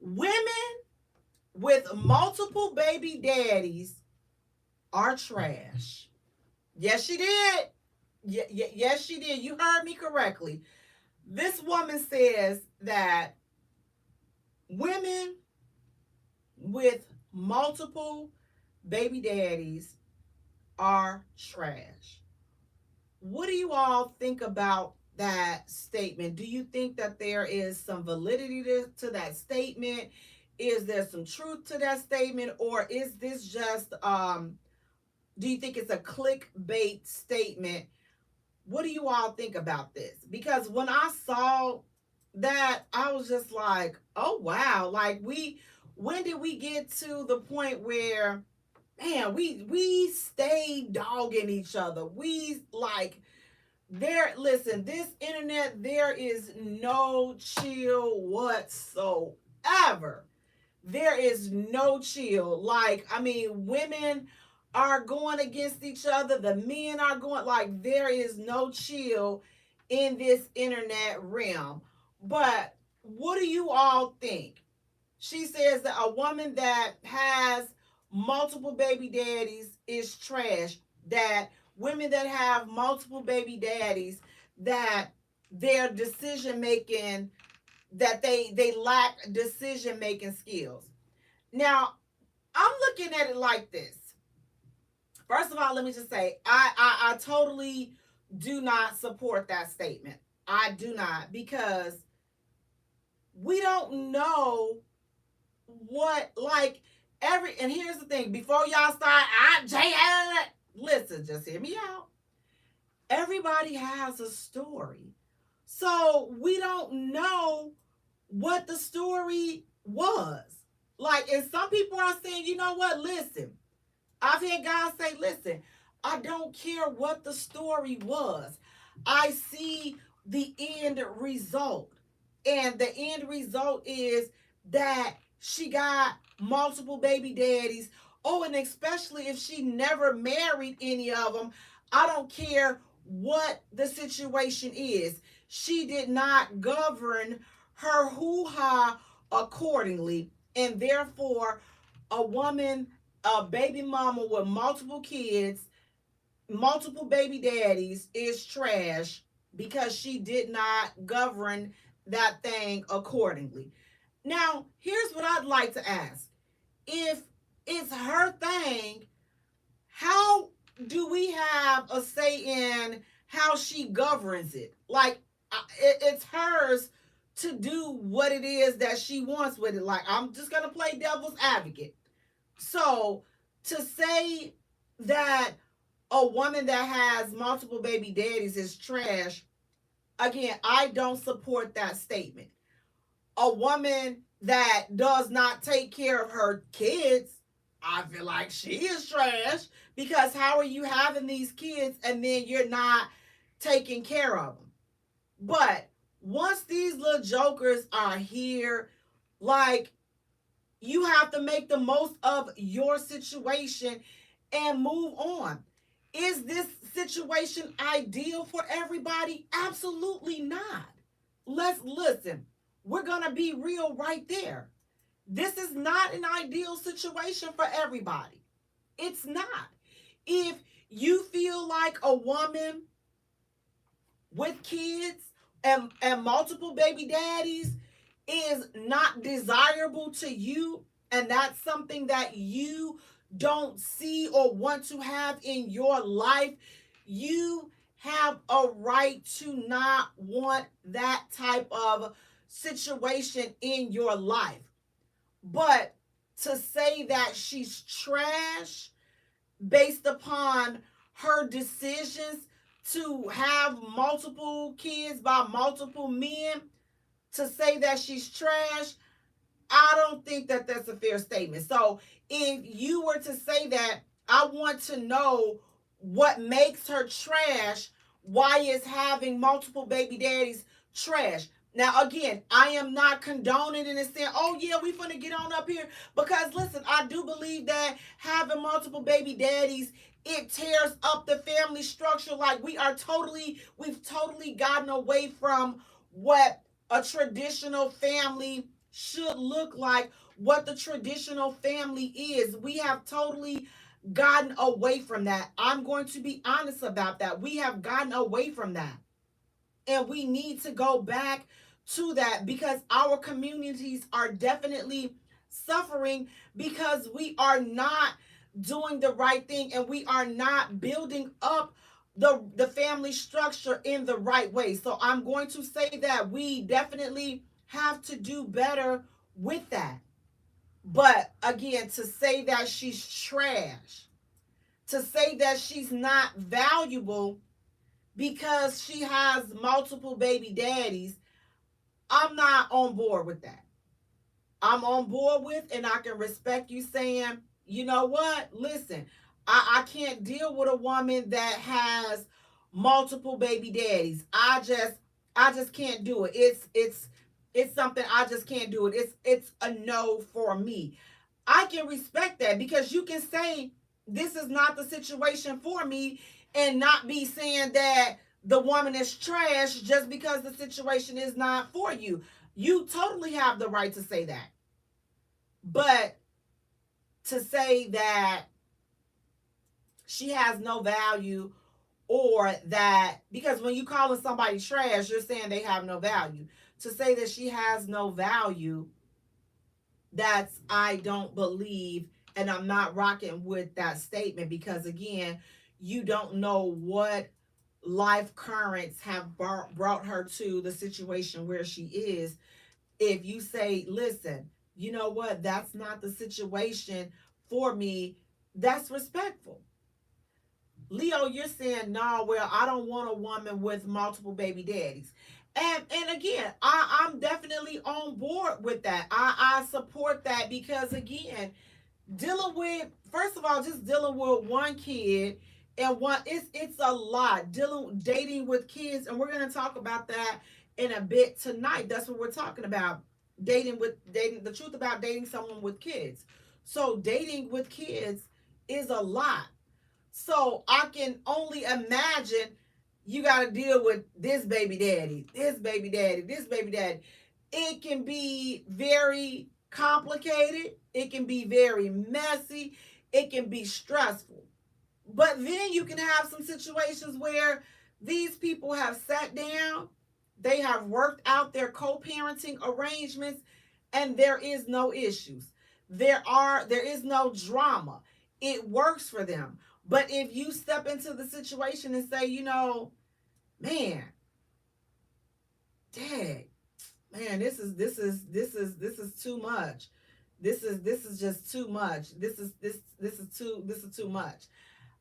women with multiple baby daddies are trash. Yes, she did. Yes, she did. You heard me correctly. This woman says that women with multiple baby daddies are trash. What do you all think about that statement? Do you think that there is some validity to that statement? Is there some truth to that statement? Or is this just, do you think it's a clickbait statement? What do you all think about this? Because when I saw that, I was just like, oh wow, like when did we get to the point where, man, we stay dogging each other? We like, listen, this internet, there is no chill whatsoever. There is no chill. Like, I mean, women are going against each other, the men are going, like, there is no chill in this internet realm. But what do you all think? She says that a woman that has multiple baby daddies is trash. That women that have multiple baby daddies, that their decision making, that they lack decision making skills. Now, I'm looking at it like this. First of all, let me just say, I totally do not support that statement. I do not, because we don't know what, like, and here's the thing, before y'all start, listen, just hear me out. Everybody has a story. So we don't know what the story was. Like, and some people are saying, you know what, listen, I've had guys say, listen, I don't care what the story was. I see the end result. And the end result is that she got multiple baby daddies. Oh, and especially if she never married any of them, I don't care what the situation is. She did not govern her hoo-ha accordingly. And therefore, a woman, a baby mama with multiple kids, multiple baby daddies is trash because she did not govern that thing accordingly. Now, here's what I'd like to ask. If it's her thing, how do we have a say in how she governs it? Like, it's hers to do what it is that she wants with it. Like, I'm just going to play devil's advocate. So, to say that a woman that has multiple baby daddies is trash, again, I don't support that statement. A woman that does not take care of her kids, I feel like she is trash, because how are you having these kids and then you're not taking care of them? But once these little jokers are here, like, you have to make the most of your situation and move on. Is this situation ideal for everybody? Absolutely not. Let's listen. We're going to be real right there. This is not an ideal situation for everybody. It's not. If you feel like a woman with kids and multiple baby daddies is not desirable to you, and that's something that you don't see or want to have in your life, you have a right to not want that type of situation in your life. But to say that she's trash based upon her decisions to have multiple kids by multiple men, to say that she's trash, I don't think that that's a fair statement. So if you were to say that, I want to know what makes her trash. Why is having multiple baby daddies trash? Now, again, I am not condoning it and saying, oh, yeah, we finna get on up here. Because, listen, I do believe that having multiple baby daddies, it tears up the family structure. Like, we've totally gotten away from what a traditional family should look like, what the traditional family is. We have totally gotten away from that. I'm going to be honest about that. We have gotten away from that. And we need to go back to that, because our communities are definitely suffering because we are not doing the right thing and we are not building up the family structure in the right way. So I'm going to say that we definitely have to do better with that. But again, to say that she's trash, to say that she's not valuable because she has multiple baby daddies, I'm not on board with that. I'm on board with, and I can respect you saying, you know what, listen, I can't deal with a woman that has multiple baby daddies. I just can't do it. It's something I just can't do it. It's a no for me. I can respect that, because you can say this is not the situation for me and not be saying that the woman is trash just because the situation is not for you. You totally have the right to say that. But to say that she has no value, or that, because when you calling somebody trash, you're saying they have no value. To say that she has no value, that's, I don't believe, and I'm not rocking with that statement, because again, you don't know what life currents have brought her to the situation where she is. If you say, listen, you know what, that's not the situation for me, that's respectful. Leo, you're saying, no, well, I don't want a woman with multiple baby daddies. And again, I'm definitely on board with that. I support that because again, dealing with, first of all, just dealing with one kid and one, it's a lot. Dating with kids, and we're gonna talk about that in a bit tonight. That's what we're talking about. Dating, the truth about dating someone with kids. So dating with kids is a lot. So I can only imagine you got to deal with this baby daddy, this baby daddy, this baby daddy. It can be very complicated. It can be very messy. It can be stressful. But then you can have some situations where these people have sat down, they have worked out their co-parenting arrangements, and there is no issues. There is no drama. It works for them. But if you step into the situation and say, man, dad, man, this is too much. This is just too much. This is too much.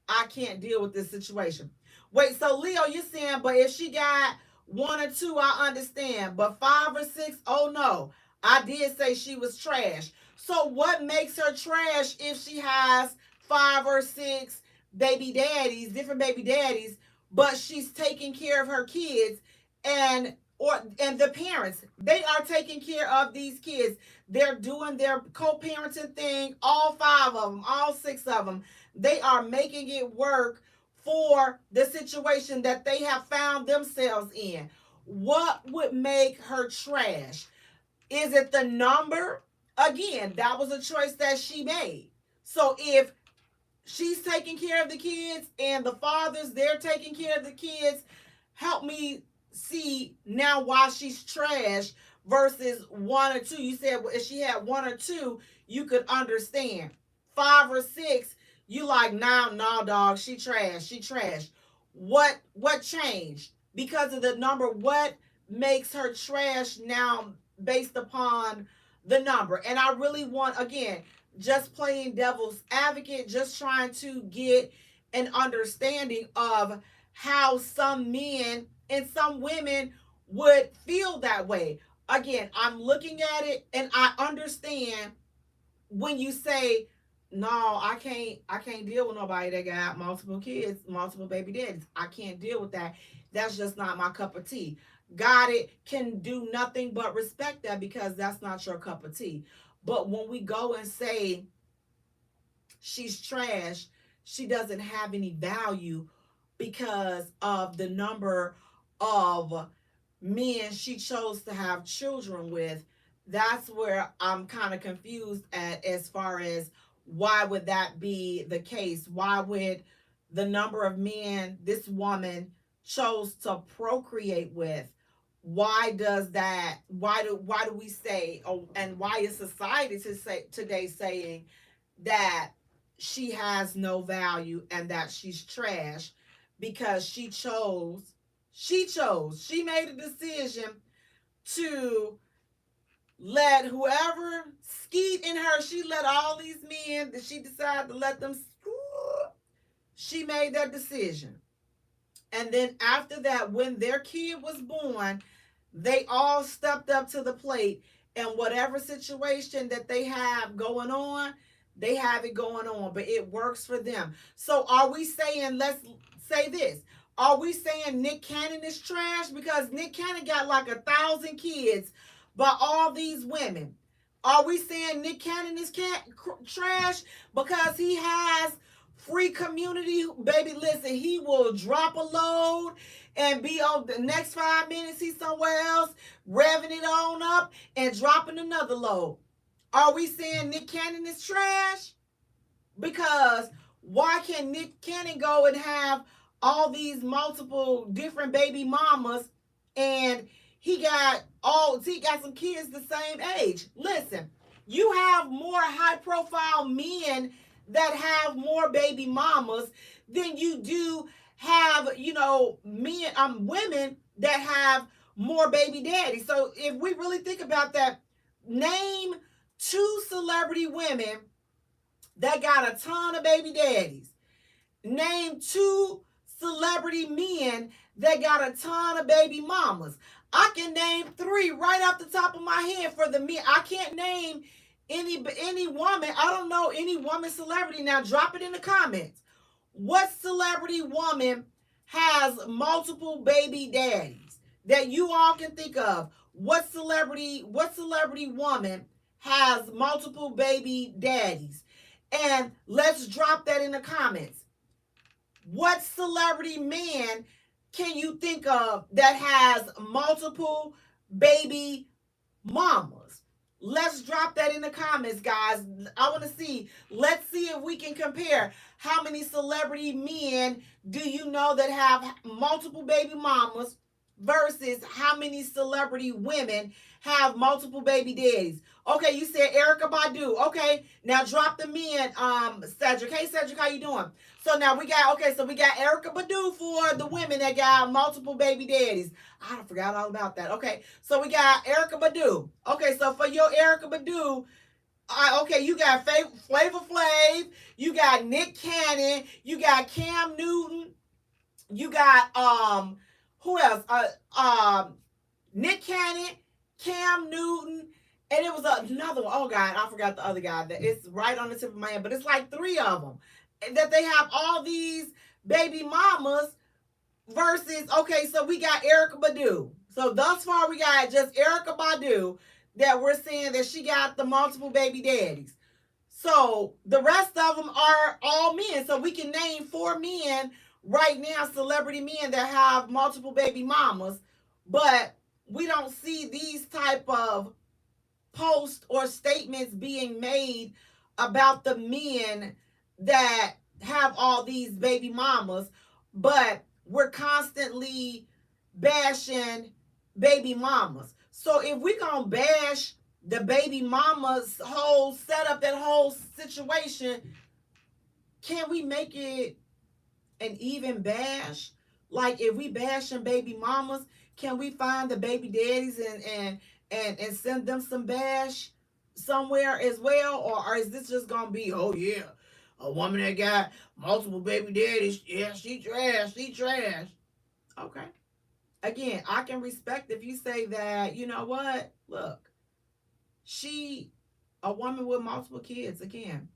I can't deal with this situation. Wait, so Leo, you're saying, but if she got one or two, I understand. But five or six, oh no. I did say she was trash. So what makes her trash if she has five or six baby daddies, different baby daddies, but she's taking care of her kids and the parents, they are taking care of these kids. They're doing their co-parenting thing, all five of them, all six of them. They are making it work for the situation that they have found themselves in. What would make her trash? Is it the number? Again, that was a choice that she made. So if she's taking care of the kids and the fathers, they're taking care of the kids, help me see now why she's trash versus one or two. You said if she had one or two, you could understand. Five or six, you like, nah, dog, she trash. What changed? Because of the number, what makes her trash now based upon the number? And I really want, again, just playing devil's advocate, just trying to get an understanding of how some men and some women would feel that way. Again, I'm looking at it and I understand when you say, no, I can't deal with nobody that got multiple kids, multiple baby daddies. I can't deal with that. That's just not my cup of tea. Got it, can do nothing but respect that because that's not your cup of tea. But when we go and say she's trash, she doesn't have any value because of the number of men she chose to have children with, that's where I'm kind of confused at as far as why would that be the case? Why would the number of men this woman chose to procreate with, why do we say, and why is society today saying that she has no value and that she's trash because she made a decision to let whoever skeet in her, she let all these men that she decided to let them, she made that decision. And then after that, when their kid was born, they all stepped up to the plate. And whatever situation that they have going on, they have it going on, but it works for them. So are we saying, let's say this, are we saying Nick Cannon is trash? Because Nick Cannon got like 1,000 kids by all these women. Are we saying Nick Cannon is trash because he has free community? Baby, listen, he will drop a load and be on the next 5 minutes, he's somewhere else, revving it on up and dropping another load. Are we saying Nick Cannon is trash? Because why can Nick Cannon go and have all these multiple different baby mamas and he got some kids the same age? Listen, you have more high profile men that have more baby mamas than you do have, women that have more baby daddies. So if we really think about that, name two celebrity women that got a ton of baby daddies. Name two celebrity men that got a ton of baby mamas. I can name three right off the top of my head for the men. I can't name any woman. I don't know any woman celebrity. Now drop it in the comments. What celebrity woman has multiple baby daddies that you all can think of? What celebrity woman has multiple baby daddies? And let's drop that in the comments. What celebrity man can you think of that has multiple baby mamas? Let's drop that in the comments, guys. I want to see. Let's see if we can compare how many celebrity men do you know that have multiple baby mamas versus how many celebrity women have multiple baby daddies. Okay, you said Erykah Badu. Okay, now drop them in, Cedric. Hey, Cedric, how you doing? So now we got, okay, so we got Erykah Badu for the women that got multiple baby daddies. I forgot all about that. Okay, so we got Erykah Badu. Okay, so for your Erykah Badu, okay, you got Flavor Flav, you got Nick Cannon, you got Cam Newton, you got who else? Nick Cannon, Cam Newton, and it was another one. Oh God, I forgot the other guy. That it's right on the tip of my head, but it's like three of them that they have all these baby mamas. Versus, okay, so we got Erykah Badu. So thus far, we got just Erykah Badu that we're saying that she got the multiple baby daddies. So the rest of them are all men. So we can name 4 men right now, celebrity men that have multiple baby mamas, but we don't see these type of posts or statements being made about the men that have all these baby mamas, but we're constantly bashing baby mamas. So if we gonna bash the baby mama's whole setup, that whole situation, can we make it an even bash? Like if we bashing baby mamas, can we find the baby daddies and send them some bash somewhere as well? Or is this just gonna be, oh yeah, a woman that got multiple baby daddies, yeah, she trash, she trash. Okay. Again, I can respect if you say that, you know what? Look, she a woman with multiple kids, again.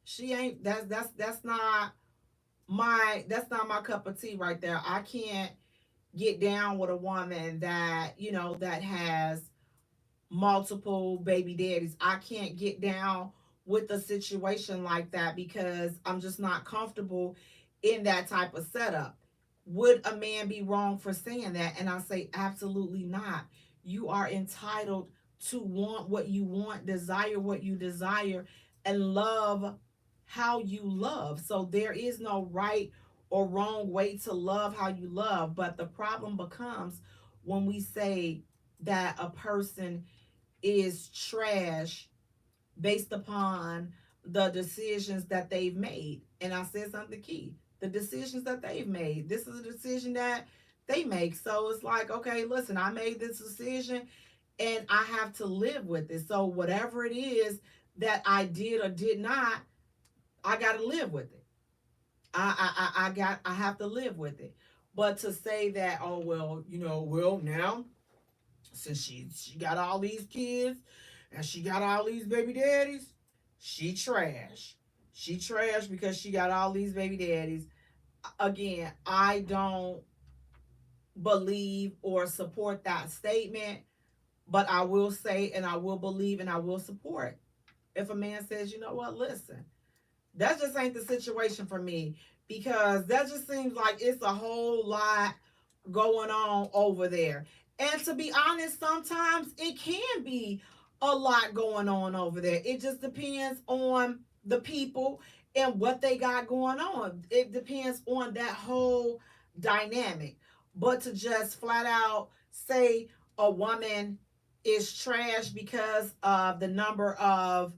She ain't that's not my cup of tea right there. I can't get down with a woman that, you know, that has multiple baby daddies. I can't get down with a situation like that because I'm just not comfortable in that type of setup. Would a man be wrong for saying that? And I say absolutely not. You are entitled to want what you want, desire what you desire, and love how you love. So there is no right or wrong way to love how you love. But the problem becomes when we say that a person is trash based upon the decisions that they've made. And I said something key. The decisions that they've made. This is a decision that they make. So it's like, okay, listen, I made this decision and I have to live with it. So whatever it is that I did or did not, I got to live with it. I have to live with it. But to say that, oh well, you know, well now since she got all these kids and she got all these baby daddies, she trash. She trash because she got all these baby daddies. Again, I don't believe or support that statement, but I will say and I will believe and I will support if a man says, you know what, listen, that just ain't the situation for me because that just seems like it's a whole lot going on over there. And to be honest, sometimes it can be a lot going on over there. It just depends on the people and what they got going on. It depends on that whole dynamic. But to just flat out say a woman is trash because of the number of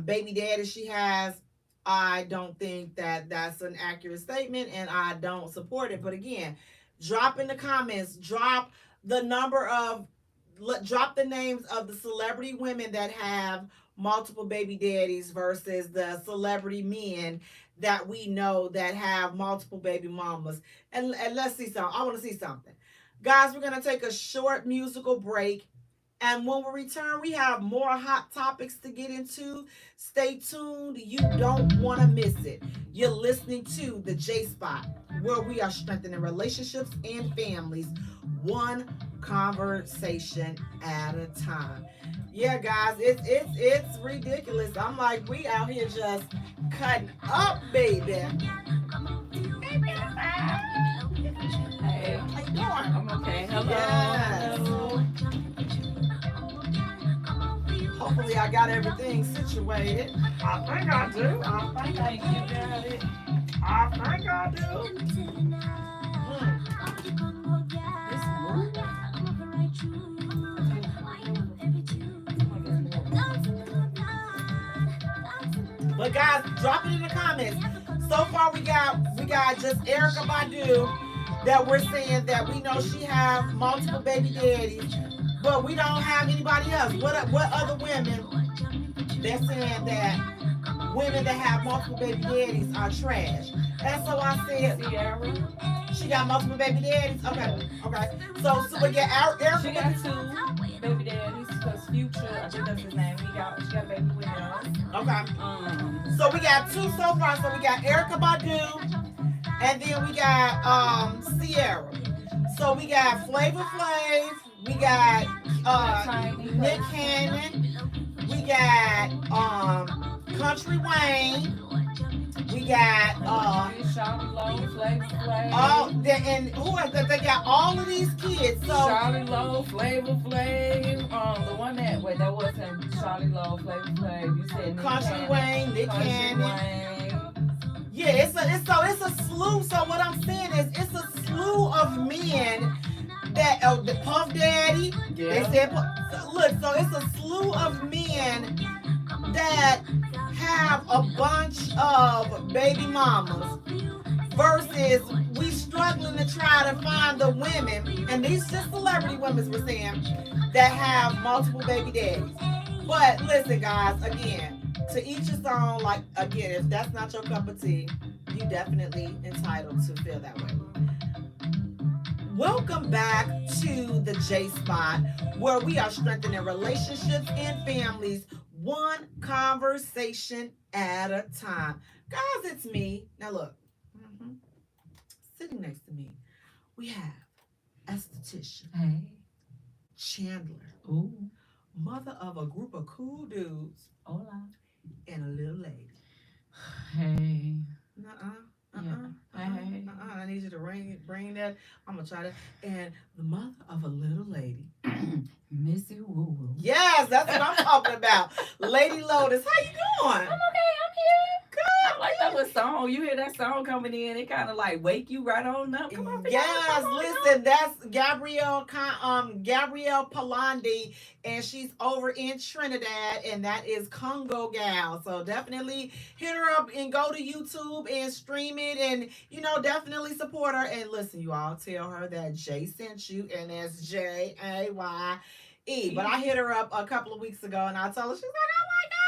baby daddy she has, I don't think that that's an accurate statement and I don't support it. But again, drop in the comments, drop the number of drop the names of the celebrity women that have multiple baby daddies versus the celebrity men that we know that have multiple baby mamas. And let's see something. I want to see something. Guys, we're going to take a short musical break. And when we return, we have more hot topics to get into. Stay tuned. You don't want to miss it. You're listening to the J Spot, where we are strengthening relationships and families, one conversation at a time. Yeah, guys, it's ridiculous. I'm like, we out here just cutting up, baby. Hey, How you doing? I'm okay. Hello. Yes. Hello. Hopefully, I got everything situated. I think I do. I think Thank you, got it. I think I do. This move. But guys, drop it in the comments. So far, we got just Erica Badu that we're saying that we know she have multiple baby daddies, but we don't have anybody else. What other women? They're saying that women that have multiple baby daddies are trash. And so I said, Sierra. she got multiple baby daddies. Okay. So we get Erica. She got 2 baby daddies. Because Future, I think that's his name. She got a baby with him. Okay. So we got 2 so far. So we got Erica Badu, and then we got Sierra. So we got Flavor Flav. We got Nick Cannon. We got Country Wayne. We got Charlie Lowe, Flavor Flav. and who else? They got all of these kids. So Charlie Lowe, Flavor Flav. The one that wasn't Charlie Lowe, Flavor Flav. You said Nick Country Cannon. Wayne, Nick Country Cannon. Wayne. Yeah, it's a slew. So what I'm saying is, it's a slew of men that the Puff Daddy. Yeah. They said, look, so it's a slew of men that have a bunch of baby mamas versus we struggling to try to find the women, and these just celebrity women we're saying, that have multiple baby daddies. But listen, guys, again, to each his own. Like, again, if that's not your cup of tea, you definitely entitled to feel that way. Welcome back to the J Spot, where we are strengthening relationships and families, one conversation at a time. Guys, it's me. Now look, sitting next to me, we have esthetician Hey. Chandler, Ooh. mother of a group of cool dudes, Hola. and a little lady. Hey. I need you to bring that. I'm gonna try that. And the mother of a little lady. Missy Woo Woo. Yes, that's what I'm talking about. Lady Lotus, how you doing? I'm okay. I'm here. Good. I like that little song. You hear that song coming in, it kind of like wake you right on up. Come on, Yes, come on, listen, that's Gabrielle Palandi, and she's over in Trinidad, and that is Congo Gal. So definitely hit her up and go to YouTube and stream it, and definitely support her. And listen, you all, tell her that Jay sent you, and that's JAYE. But I hit her up a couple of weeks ago, and I told her, she's like, oh my gosh.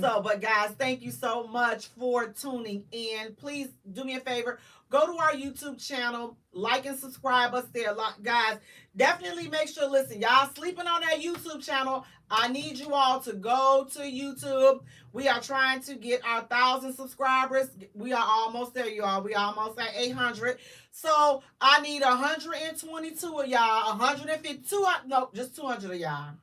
So, but guys, thank you so much for tuning in. Please do me a favor. Go to our YouTube channel, like and subscribe us there. Guys, definitely make sure, listen, y'all sleeping on that YouTube channel. I need you all to go to YouTube. We are trying to get our 1,000 subscribers. We are almost there, y'all. We are almost at 800. So I need 122 of y'all, 152, no, just 200 of y'all.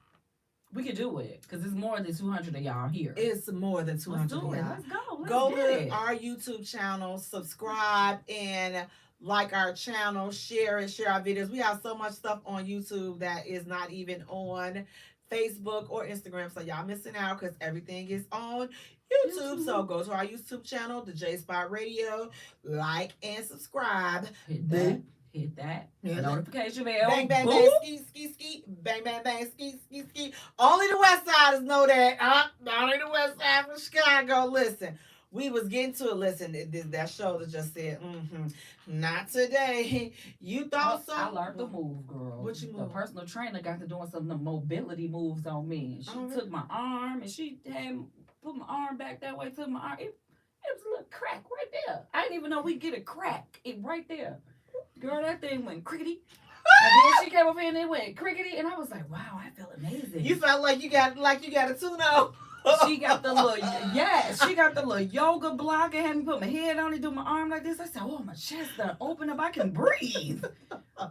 We can do it because it's more than 200 of y'all here. It's more than 200 Let's do of it. y'all. Let's go. Go to our YouTube channel, subscribe, and like our channel, share our videos. We have so much stuff on YouTube that is not even on Facebook or Instagram, so y'all missing out because everything is on YouTube. So go to our YouTube channel, the J Spot Radio, like and subscribe. Hit that. Yeah. Notification bell. Bang, bang, Boop. bang, ski, ski, ski. Bang, bang, bang, ski, ski, ski. Only the West Siders know that. Only the West Side from Chicago. Listen, we was getting to it. Listen, that shoulder just said, not today. You thought so? I learned the move, girl. What you The move? personal trainer got to doing some of the mobility moves on me. And she took my arm and she had put my arm back that way, took my arm. It was a little crack right there. I didn't even know we'd get a crack. It right there. Girl, that thing went crickety. And then she came over here and it went crickety. And I was like, wow, I feel amazing. You felt like you got a tune-up. She got the little, she got the little yoga block and had me put my head on it, do my arm like this. I said, oh, my chest done open up. I can breathe.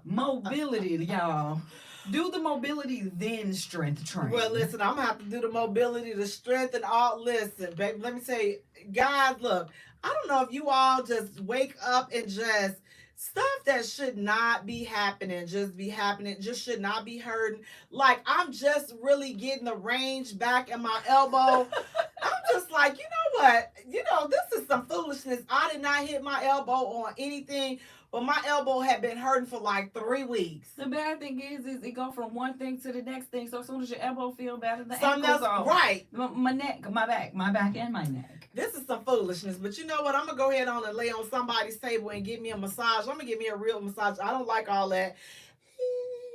Mobility, y'all. Do the mobility, then strength training. Well, listen, I'm going to have to do the mobility, the strength, and all. Listen, baby, let me tell you, guys, look, I don't know if you all just wake up and just stuff that should not be happening, just should not be hurting. Like, I'm just really getting the range back in my elbow. I'm just like, you know what? This is some foolishness. I did not hit my elbow on anything, but my elbow had been hurting for like 3 weeks. The bad thing is it go from one thing to the next thing. So as soon as your elbow feel better, the Something ankle else, go. right. My neck, my back and my neck. This is some foolishness, but you know what? I'm going to go ahead on and lay on somebody's table and give me a massage. I'm going to give me a real massage. I don't like all that.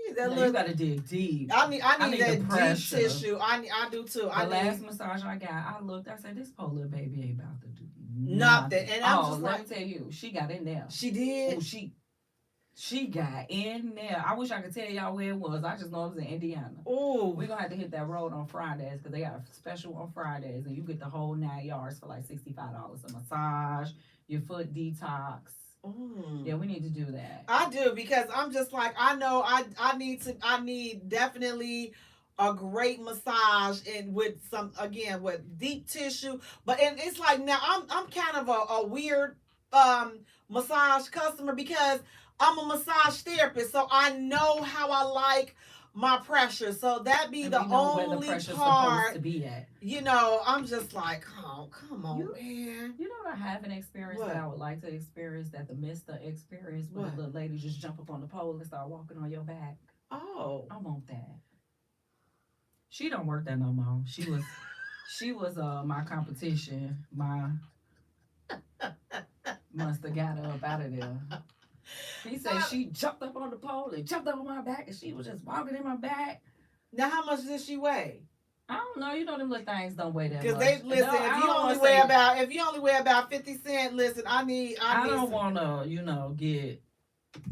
You got to dig deep. I need that deep pressure. tissue. I do too. Last massage I got, I looked, I said, this poor little baby ain't about to do nothing. And I'm just let me tell you, she got in there. She did? Ooh, she got in there. I wish I could tell y'all where it was. I just know it was in Indiana. Oh, We're going to have to hit that road on Fridays because they got a special on Fridays and you get the whole 9 yards for like $65. A massage, your foot detox. Yeah, we need to do that. I do, because I'm just like, I know I need definitely a great massage and with deep tissue. But and it's like, now I'm kind of a weird massage customer because I'm a massage therapist, so I know how I like my pressure. So that be the only part supposed to be at. I'm just like, oh, come on, man. You know what I haven't experienced that I would like to experience, that the Mr. experienced, where the little lady just jump up on the pole and start walking on your back. Oh, I want that. She don't work that no more. She was my competition. My must have got her up out of there. He said she jumped up on the pole and jumped up on my back, and she was just walking in my back. Now, how much did she weigh? I don't know. You know them little things don't weigh that much. Because they listen. If you only weigh about 50 cents, listen. I don't want to get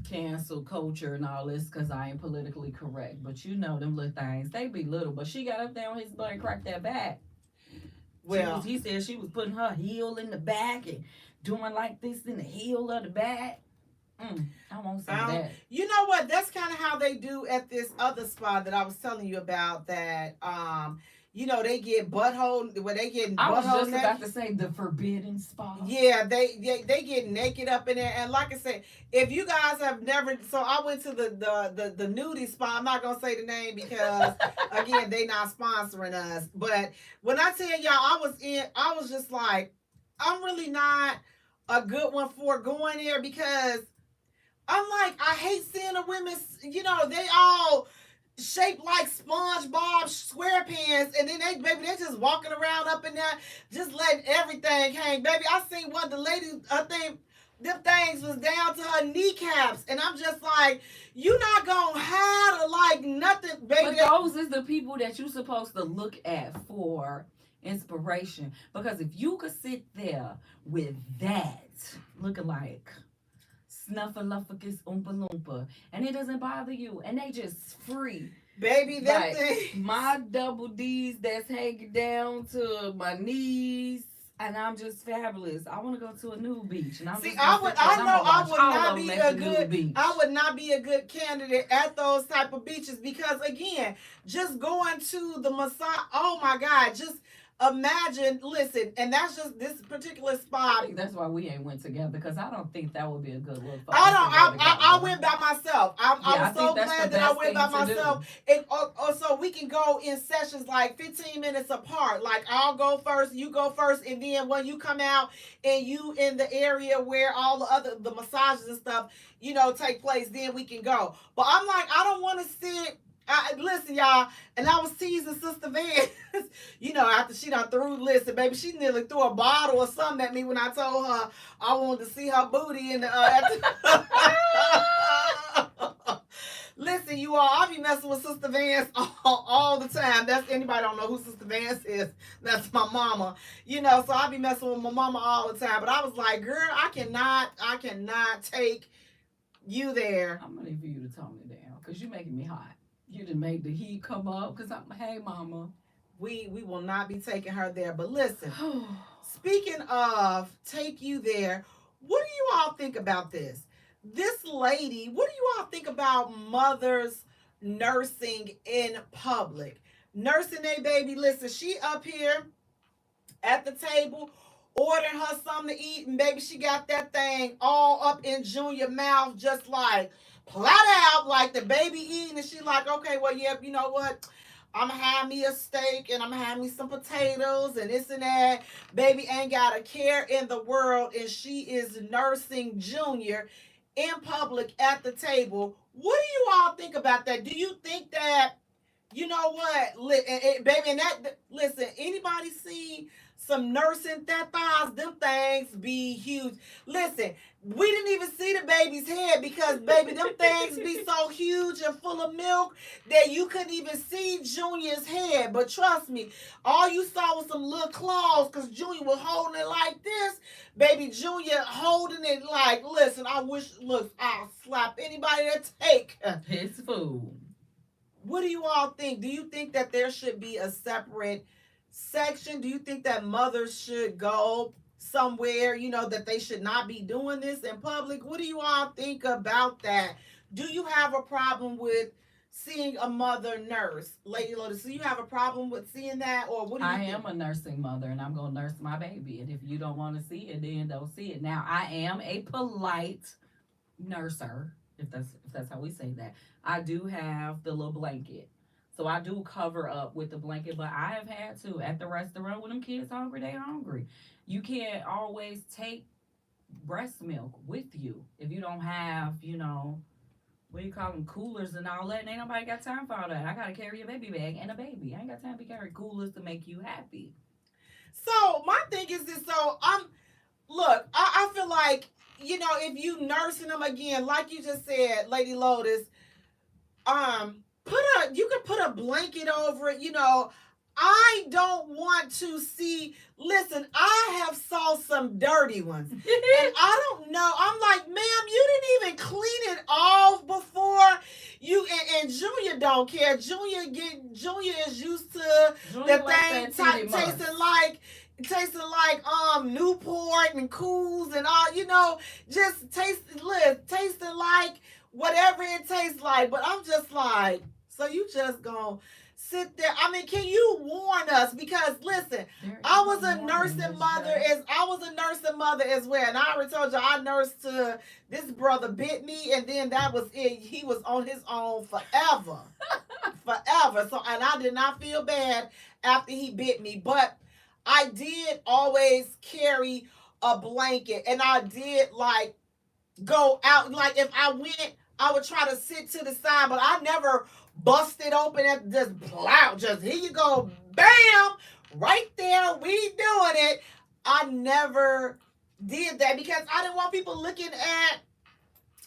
cancel culture and all this because I ain't politically correct. But them little things, they be little. But she got up there on his butt and cracked that back. Well, he said she was putting her heel in the back and doing like this in the heel of the back. I won't say that. You know what? That's kind of how they do at this other spot that I was telling you about. That they get butthole. Where they get. I was just about to say the forbidden spot. Yeah, they get naked up in there, and like I said, if you guys have never, so I went to the nudie spot. I'm not gonna say the name because again, they not sponsoring us. But when I tell y'all, I was just like, I'm really not a good one for going there because. I'm like, I hate seeing the women, they all shaped like SpongeBob SquarePants, and then they just walking around up in there, just letting everything hang. Baby, I seen one of the ladies, I think them things was down to her kneecaps, and I'm just like, you not gonna hide or like nothing, baby. But those is the people that you supposed to look at for inspiration, because if you could sit there with that looking like Snuffleupagus Oompa Loompa, and it doesn't bother you, and they just free. Baby, that thing. My double D's that's hanging down to my knees, and I'm just fabulous. I want to go to a nude beach, and I would not be a good candidate at those type of beaches because again, just going to the massage. Oh my God, just. Imagine, listen, and that's just this particular spot. I think that's why we ain't went together because I don't think that would be a good look. I went by myself. I was so glad that I went by myself, and so we can go in sessions like 15 minutes apart. Like I'll go first, you go first, and then when you come out and you in the area where all the massages and stuff, take place, then we can go. But I'm like, I don't want to sit Listen, y'all, and I was teasing Sister Vance, after she done listen, baby, she nearly threw a bottle or something at me when I told her I wanted to see her booty in the, Listen, you all, I be messing with Sister Vance all the time. That's anybody don't know who Sister Vance is. That's my mama. So I be messing with my mama all the time. But I was like, girl, I cannot take you there. I'm gonna need for you to tone it down because you're making me hot. You done made the heat come up because I'm, hey, mama. We will not be taking her there. But listen, speaking of take you there, what do you all think about this? This lady, what do you all think about mothers nursing in public? Nursing a baby. Listen, she up here at the table ordering her something to eat, and baby, she got that thing all up in Junior mouth, just like plot out, like the baby eating, and she like, okay, well, yeah, you know what? I'm gonna have me a steak and I'm gonna have me some potatoes and this and that. Baby ain't got a care in the world, and she is nursing Junior in public at the table. What do you all think about that? Do you think that, you know what, baby, and that, listen, anybody see some nursing thighs? Them things be huge. Listen, we didn't even see the baby's head because, baby, them things be so huge and full of milk that you couldn't even see Junior's head. But trust me, all you saw was some little claws because Junior was holding it like this. Baby, Junior holding it like, listen, I wish, look, I'll slap anybody that take his food. What do you all think? Do you think that there should be a separate section? Do you think that mothers should go somewhere, that they should not be doing this in public? What do you all think about that? Do you have a problem with seeing a mother nurse? Lady Lotus, do you have a problem with seeing that? Or what do you think? I am a nursing mother and I'm going to nurse my baby. And if you don't want to see it, then don't see it. Now, I am a polite nurser, if that's how we say that. I do have the little blanket. So I do cover up with the blanket, but I have had to at the restaurant when them kids hungry, they hungry. You can't always take breast milk with you if you don't have, what do you call them, coolers and all that. And ain't nobody got time for all that. I gotta carry a baby bag and a baby. I ain't got time to carry coolers to make you happy. So my thing is this. So look, I feel like, if you nursing them again, like you just said, Lady Lotus, you can put a blanket over it. I don't want to see. Listen, I have saw some dirty ones, and I don't know. I'm like, ma'am, you didn't even clean it off before you. And Junior don't care. Junior is used to Junior the like thing tasting like Newport and Cools and all. Just tasting like whatever it tastes like. But I'm just like, so you just gonna sit there? I mean, can you warn us? Because listen, I was a nursing mother as well, and I already told you I nursed to this brother bit me, and then that was it. He was on his own forever, forever. So, and I did not feel bad after he bit me, but I did always carry a blanket, and I did like go out. Like if I went, I would try to sit to the side, but I never busted open and just plow. Just here you go, bam, right there. We doing it. I never did that because I didn't want people looking at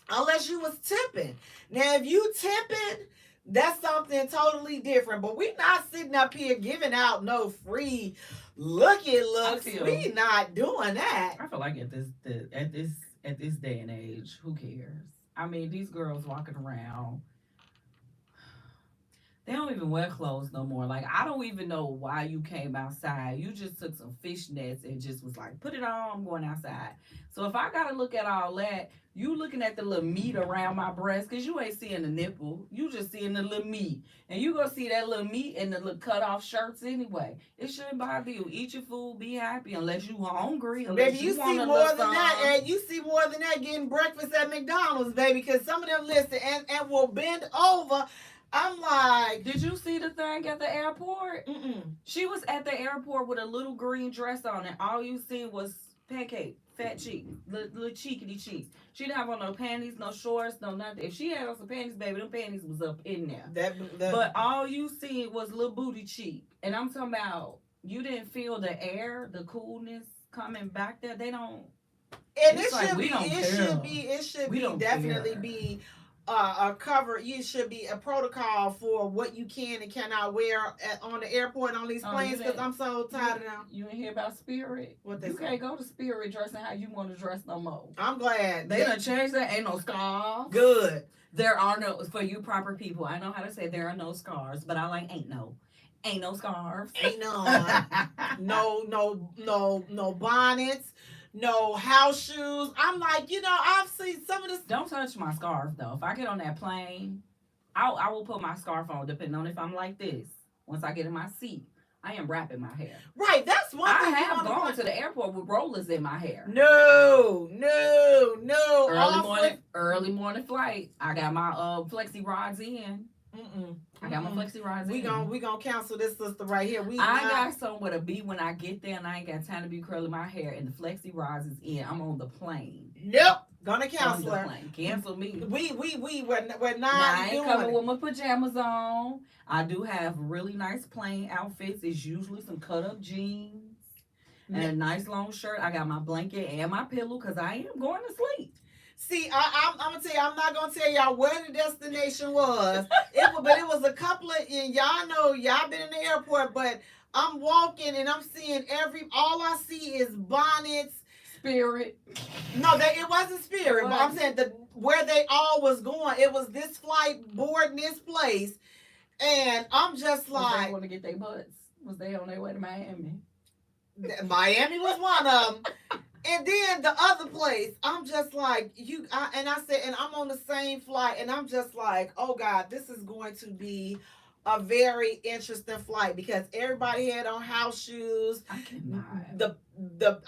unless you was tipping. Now, if you tipping, that's something totally different. But we not sitting up here giving out no free looky looks. We not doing that. I feel like at this day and age, who cares? I mean, these girls walking around, they don't even wear clothes no more. Like, I don't even know why you came outside. You just took some fishnets and just was like, put it on, I'm going outside. So if I got to look at all that, you looking at the little meat around my breast because you ain't seeing the nipple. You just seeing the little meat. And you going to see that little meat in the little cut-off shirts anyway. It shouldn't bother you. Eat your food, be happy, unless you hungry. Unless baby, you see more than that, and you see more than that getting breakfast at McDonald's, baby, because some of them listen and will bend over. I'm like, did you see the thing at the airport? Mm-mm. She was at the airport with a little green dress on, and all you see was pancake fat cheeks, little cheekity cheeks. She didn't have on no panties, no shorts, no nothing. If she had on some panties, baby, them panties was up in there. But all you seen was little booty cheek. And I'm talking about you didn't feel the air, the coolness coming back there. They don't. And It's it like should we be, don't it care. should be, it should We be don't definitely care. be a cover. You should be a protocol for what you can and cannot wear on the airport on these Oh, planes. you Because didn't- I'm so tired of them. You didn't hear about Spirit? What they You say? can't go to Spirit dressing how you want to dress no more. I'm glad They done changed that. Ain't no scarves. Good. There are no, for you proper people, I know how to say there are no scarves, but I like ain't no scarves. Ain't no bonnets, no house shoes. I'm like, I've seen some of this. Don't touch my scarf though. If I get on that plane, I will put my scarf on, depending on if I'm like this. Once I get in my seat, I am wrapping my hair. Right, that's one I thing. have gone to the airport with rollers in my hair. No. Early morning flight. I got my flexi rods in. I got my flexi rods in. We gonna cancel this sister right here. I got somewhere to be when I get there, and I ain't got time to be curling my hair. And the flexi rods is in. I'm on the plane. Nope, gonna cancel her. Cancel me. We're not. Now, I ain't doing coming it. with my pajamas on. I do have really nice plain outfits. It's usually some cut up jeans and a nice long shirt. I got my blanket and my pillow because I am going to sleep. See, I'm gonna tell you, I'm not gonna tell y'all where the destination was. But it was a couple of, and y'all know, y'all been in the airport, but I'm walking and I'm seeing all I see is bonnets. Spirit. No, it wasn't Spirit, but I'm saying where they all was going, it was this flight boarding this place, and I'm just like, they want to get their butts. Was they on their way to Miami? Miami was one of them. And then the other place, I'm just like, and I'm on the same flight, and I'm just like, oh God, this is going to be a very interesting flight because everybody had on house shoes. I cannot.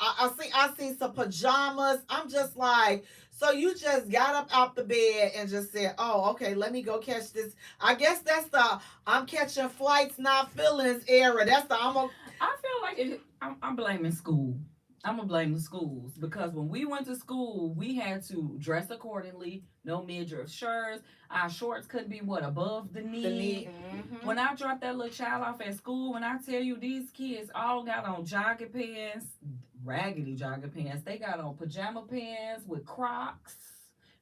I see some pajamas. I'm just like, so you just got up out the bed and just said, oh, okay, let me go catch this. I guess that's the I'm catching flights, not feelings era. That's the I feel like I'm blaming school. I'm going to blame the schools because when we went to school, we had to dress accordingly. No midriff shirts. Our shorts couldn't be above the knee. Mm-hmm. When I dropped that little child off at school, when I tell you these kids all got on jogging pants, raggedy jogging pants. They got on pajama pants with Crocs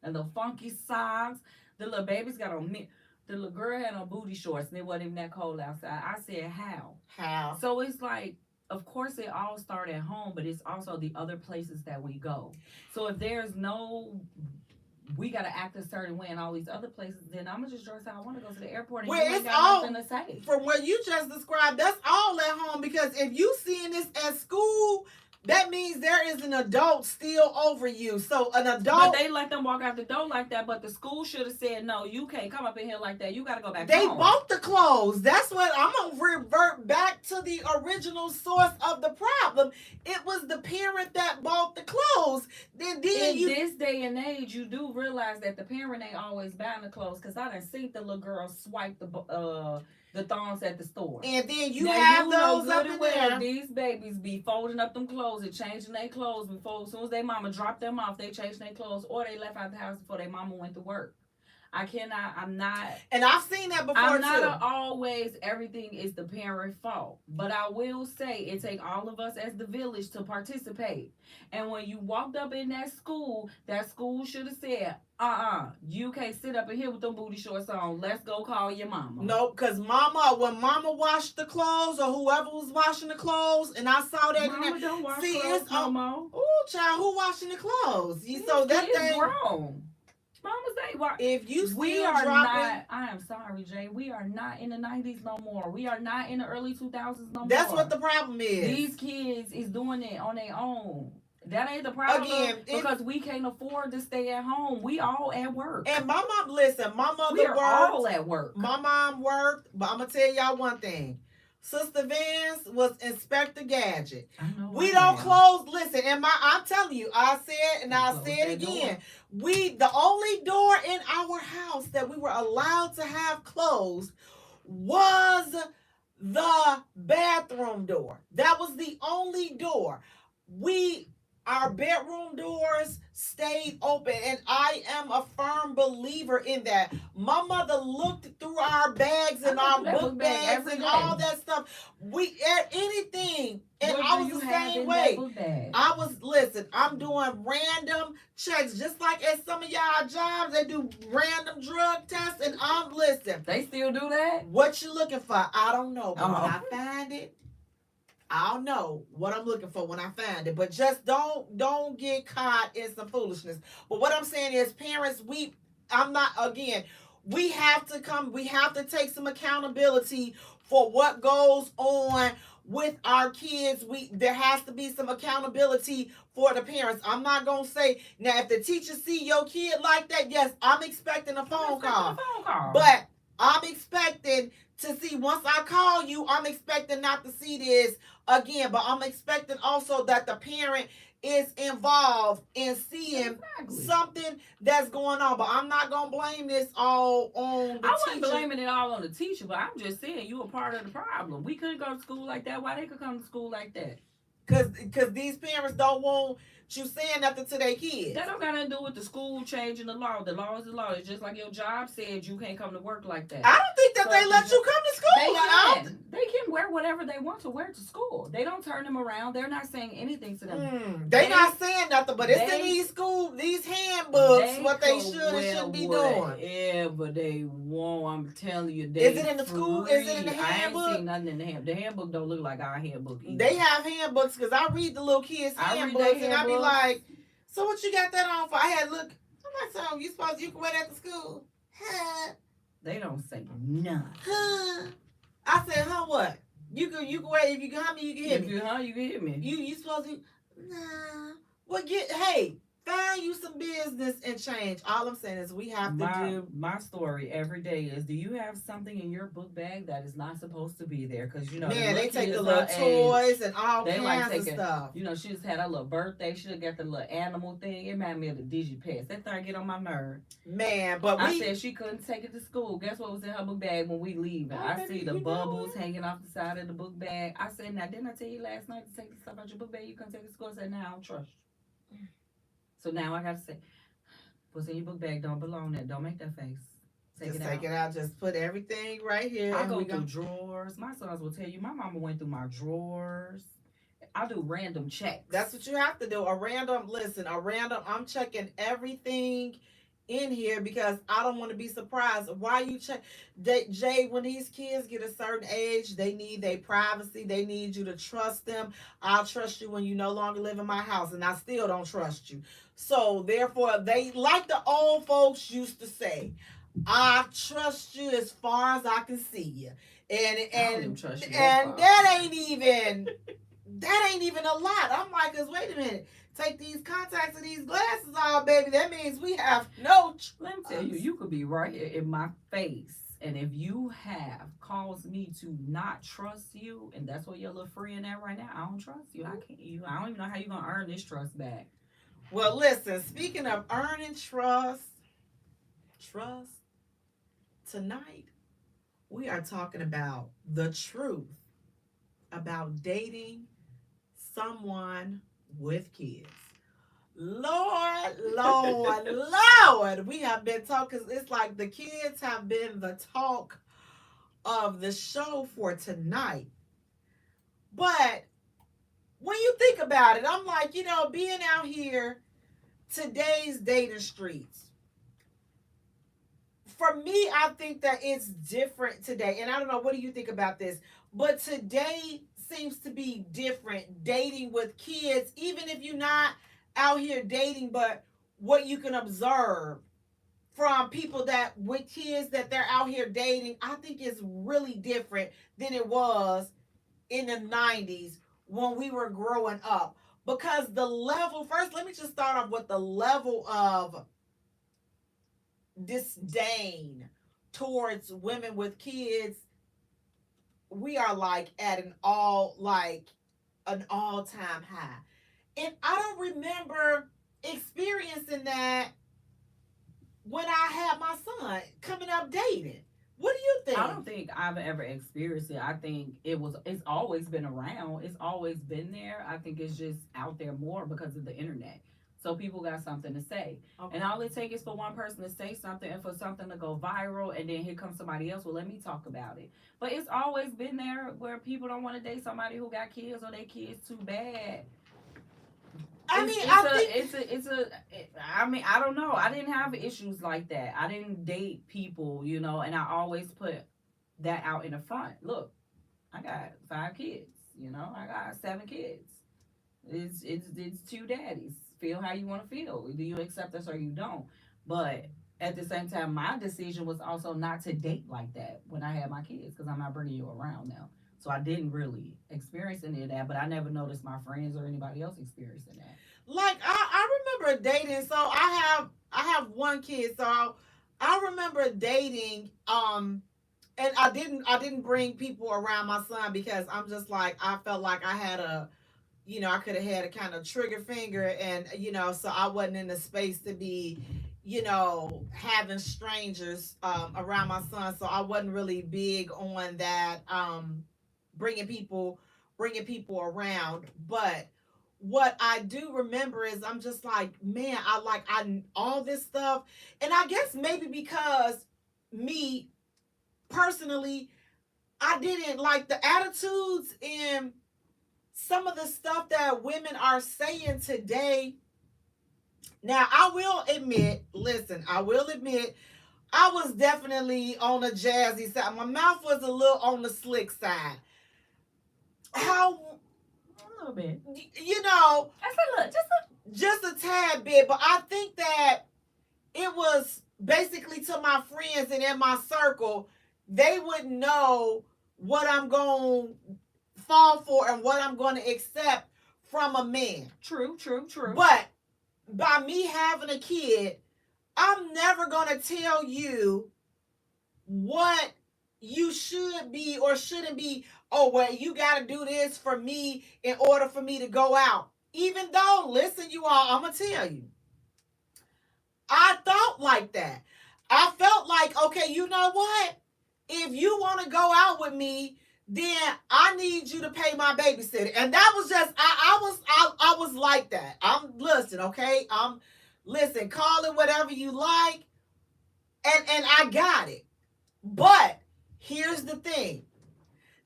and the funky socks. The little babies got on the little girl had on booty shorts and it wasn't even that cold outside. I said, how? So it's like, of course, it all started at home, but it's also the other places that we go. So if there's we got to act a certain way in all these other places, then I'm going to just dress how I want to go to the airport and you ain't got nothing to say. From what you just described, that's all at home because if you seeing this at school, that means there is an adult still over you. So an adult. But they let them walk out the door like that, but the school should have said, no, you can't come up in here like that. You got to go back They home. bought the clothes. That's what I'm going to revert back to the original source of the problem. It was the parent that bought the clothes. In this day and age, you do realize that the parent ain't always buying the clothes because I done seen the little girl swipe the thongs at the store. And then you now, have those up in there. These babies be folding up them clothes and changing their clothes as soon as their mama dropped them off, they changed their clothes or they left out the house before their mama went to work. I'm not. And I've seen that before I'm too. not always everything is the parent fault. But I will say it take all of us as the village to participate. And when you walked up in that school should have said, you can't sit up in here with them booty shorts on. Let's go call your mama. No, because when mama washed the clothes or whoever was washing the clothes, and I saw that Mama in there. don't wash See, clothes it's no more. Ooh, child, who washing the clothes? So that thing grown. Mamas ain't watch. If you we are not. I am sorry, Jay. We are not in the 90s no more. We are not in the early 2000s no more. That's what the problem is. These kids is doing it on their own. That ain't the problem. Again, because we can't afford to stay at home. We all at work. And my mom, listen, my mother We're worked. all at work. My mom worked, but I'm gonna tell y'all one thing. Sister Vance was Inspector Gadget. We don't close. Listen, I'm telling you, I said, and I'll say it again. The only door in our house that we were allowed to have closed was the bathroom door. That was the only door. our bedroom doors stayed open, and I am a firm believer in that. My mother looked through our bags and our book bags and all that stuff. Anything, and I was the same way. I'm doing random checks, just like at some of y'all jobs, they do random drug tests, and They still do that? What you looking for? I don't know, but when I find it, I'll know what I'm looking for when I find it. But just don't get caught in some foolishness. But what I'm saying is, parents, we have to take some accountability for what goes on with our kids. There has to be some accountability for the parents. I'm not gonna say now if the teacher see your kid like that, yes, I'm expecting a phone call. But I'm expecting to see, once I call you, I'm expecting not to see this again. But I'm expecting also that the parent is involved in seeing something that's going on. But I'm not going to blame this all on the teacher. I wasn't blaming it all on the teacher, but I'm just saying you a part of the problem. We couldn't go to school like that. Why they could come to school like that? Because these parents don't want you saying nothing to their kids. That don't got nothing to do with the school changing the law. The law is the law. It's just like your job said you can't come to work like that. I don't think that they let you come to school. They can wear whatever they want to wear to school. They don't turn them around. They're not saying anything to them. They not saying nothing, but it's in these handbooks what they should and shouldn't be doing. Whatever they want, I'm telling you. Is it in the school? Is it in the handbook? I ain't seen nothing in the handbook. The handbook don't look like our handbook either. They have handbooks, because I read the little kids' handbooks, and I be like, so what you got that on for? I had look. I'm like, so you can wear that to school? Huh? They don't say none. Huh? I said, huh? What? You can wear, if you can hum me, you can hit me. If you can hit me. You supposed to? Nah. Well, find you some business and change. All I'm saying is we have to do. My story every day is, do you have something in your book bag that is not supposed to be there? Because, they take the little toys and all kinds of stuff. She just had a little birthday. She got the little animal thing. It reminded me of the DigiPets. That thing get on my nerve. Man, but I said she couldn't take it to school. Guess what was in her book bag when we leave? I see the bubbles hanging off the side of the book bag. I said, now, didn't I tell you last night to take the stuff out your book bag? You couldn't take it to school. I said, now I don't trust you. So now I gotta say, what's in your book bag don't belong there. Don't make that face. Take it out. Just put everything right here. I go through drawers. My sons will tell you, my mama went through my drawers. I do random checks. That's what you have to do. I'm checking everything in here, because I don't want to be surprised. Why you check? Jay, when these kids get a certain age, they need their privacy. They need you to trust them. I'll trust you when you no longer live in my house, and I still don't trust you. So therefore, they, like the old folks used to say, I trust you as far as I can see you. And that ain't even a lot. I'm like, 'cause wait a minute. Take these contacts and these glasses off, baby. That means we have no trust. Let me tell you, you could be right here in my face. And if you have caused me to not trust you, and that's what your little friend at right now, I don't trust you. I don't even know how you're going to earn this trust back. Well, listen, speaking of earning trust, tonight we are talking about the truth about dating someone with kids. Lord, we have been talking. It's like the kids have been the talk of the show for tonight. But when you think about it, I'm like, being out here, today's dating streets, for me, I think that it's different today. And I don't know, what do you think about this? But today seems to be different, dating with kids, even if you're not out here dating, but what you can observe from people that with kids that they're out here dating, I think is really different than it was in the 90s when we were growing up. Because the level, first, let me just start off with the level of disdain towards women with kids. We are like at an all-time high. And I don't remember experiencing that when I had my son coming up dating. What do you think? I don't think I've ever experienced it. I think it's always been around. It's always been there. I think it's just out there more because of the internet. So people got something to say. Okay. And all it takes is for one person to say something and for something to go viral and then here comes somebody else. Well, let me talk about it. But it's always been there where people don't want to date somebody who got kids or their kids too bad. I It's mean, it's I a think it's a it's a I mean, I don't know. I didn't have issues like that. I didn't date people, and I always put that out in the front. Look, I got 5 kids, I got 7 kids. It's 2 daddies. Feel how you want to feel. Either you accept us or you don't. But at the same time, my decision was also not to date like that when I had my kids because I'm not bringing you around now. So I didn't really experience any of that, but I never noticed my friends or anybody else experiencing that. like I remember dating. So I have one kid. So I remember dating. And I didn't bring people around my son because I'm just like I felt like I had a I could have had a kind of trigger finger, and so I wasn't in the space to be having strangers around my son, so I wasn't really big on that bringing people bringing people around. But what I do remember is I'm just like, man, I all this stuff, and I guess maybe because me personally, I didn't like the attitudes and some of the stuff that women are saying today. Now, I will admit, listen, I will admit, I was definitely on the jazzy side. My mouth was a little on the slick side. How, A little bit. you know, I said, look, just a tad bit, but I think that it was basically to my friends and in my circle, they would know what I'm going to fall for and what I'm going to accept from a man. true. But by me having a kid, I'm never going to tell you what you should be or shouldn't be. Oh, well, you got to do this for me in order for me to go out. Even though, listen, you all, I'm going to tell you, I thought like that. I felt like, okay, you know what? If you want to go out with me, then I need you to pay my babysitter. And that was just I was like that. Listen, okay? Listen, call it whatever you like. And I got it. But here's the thing.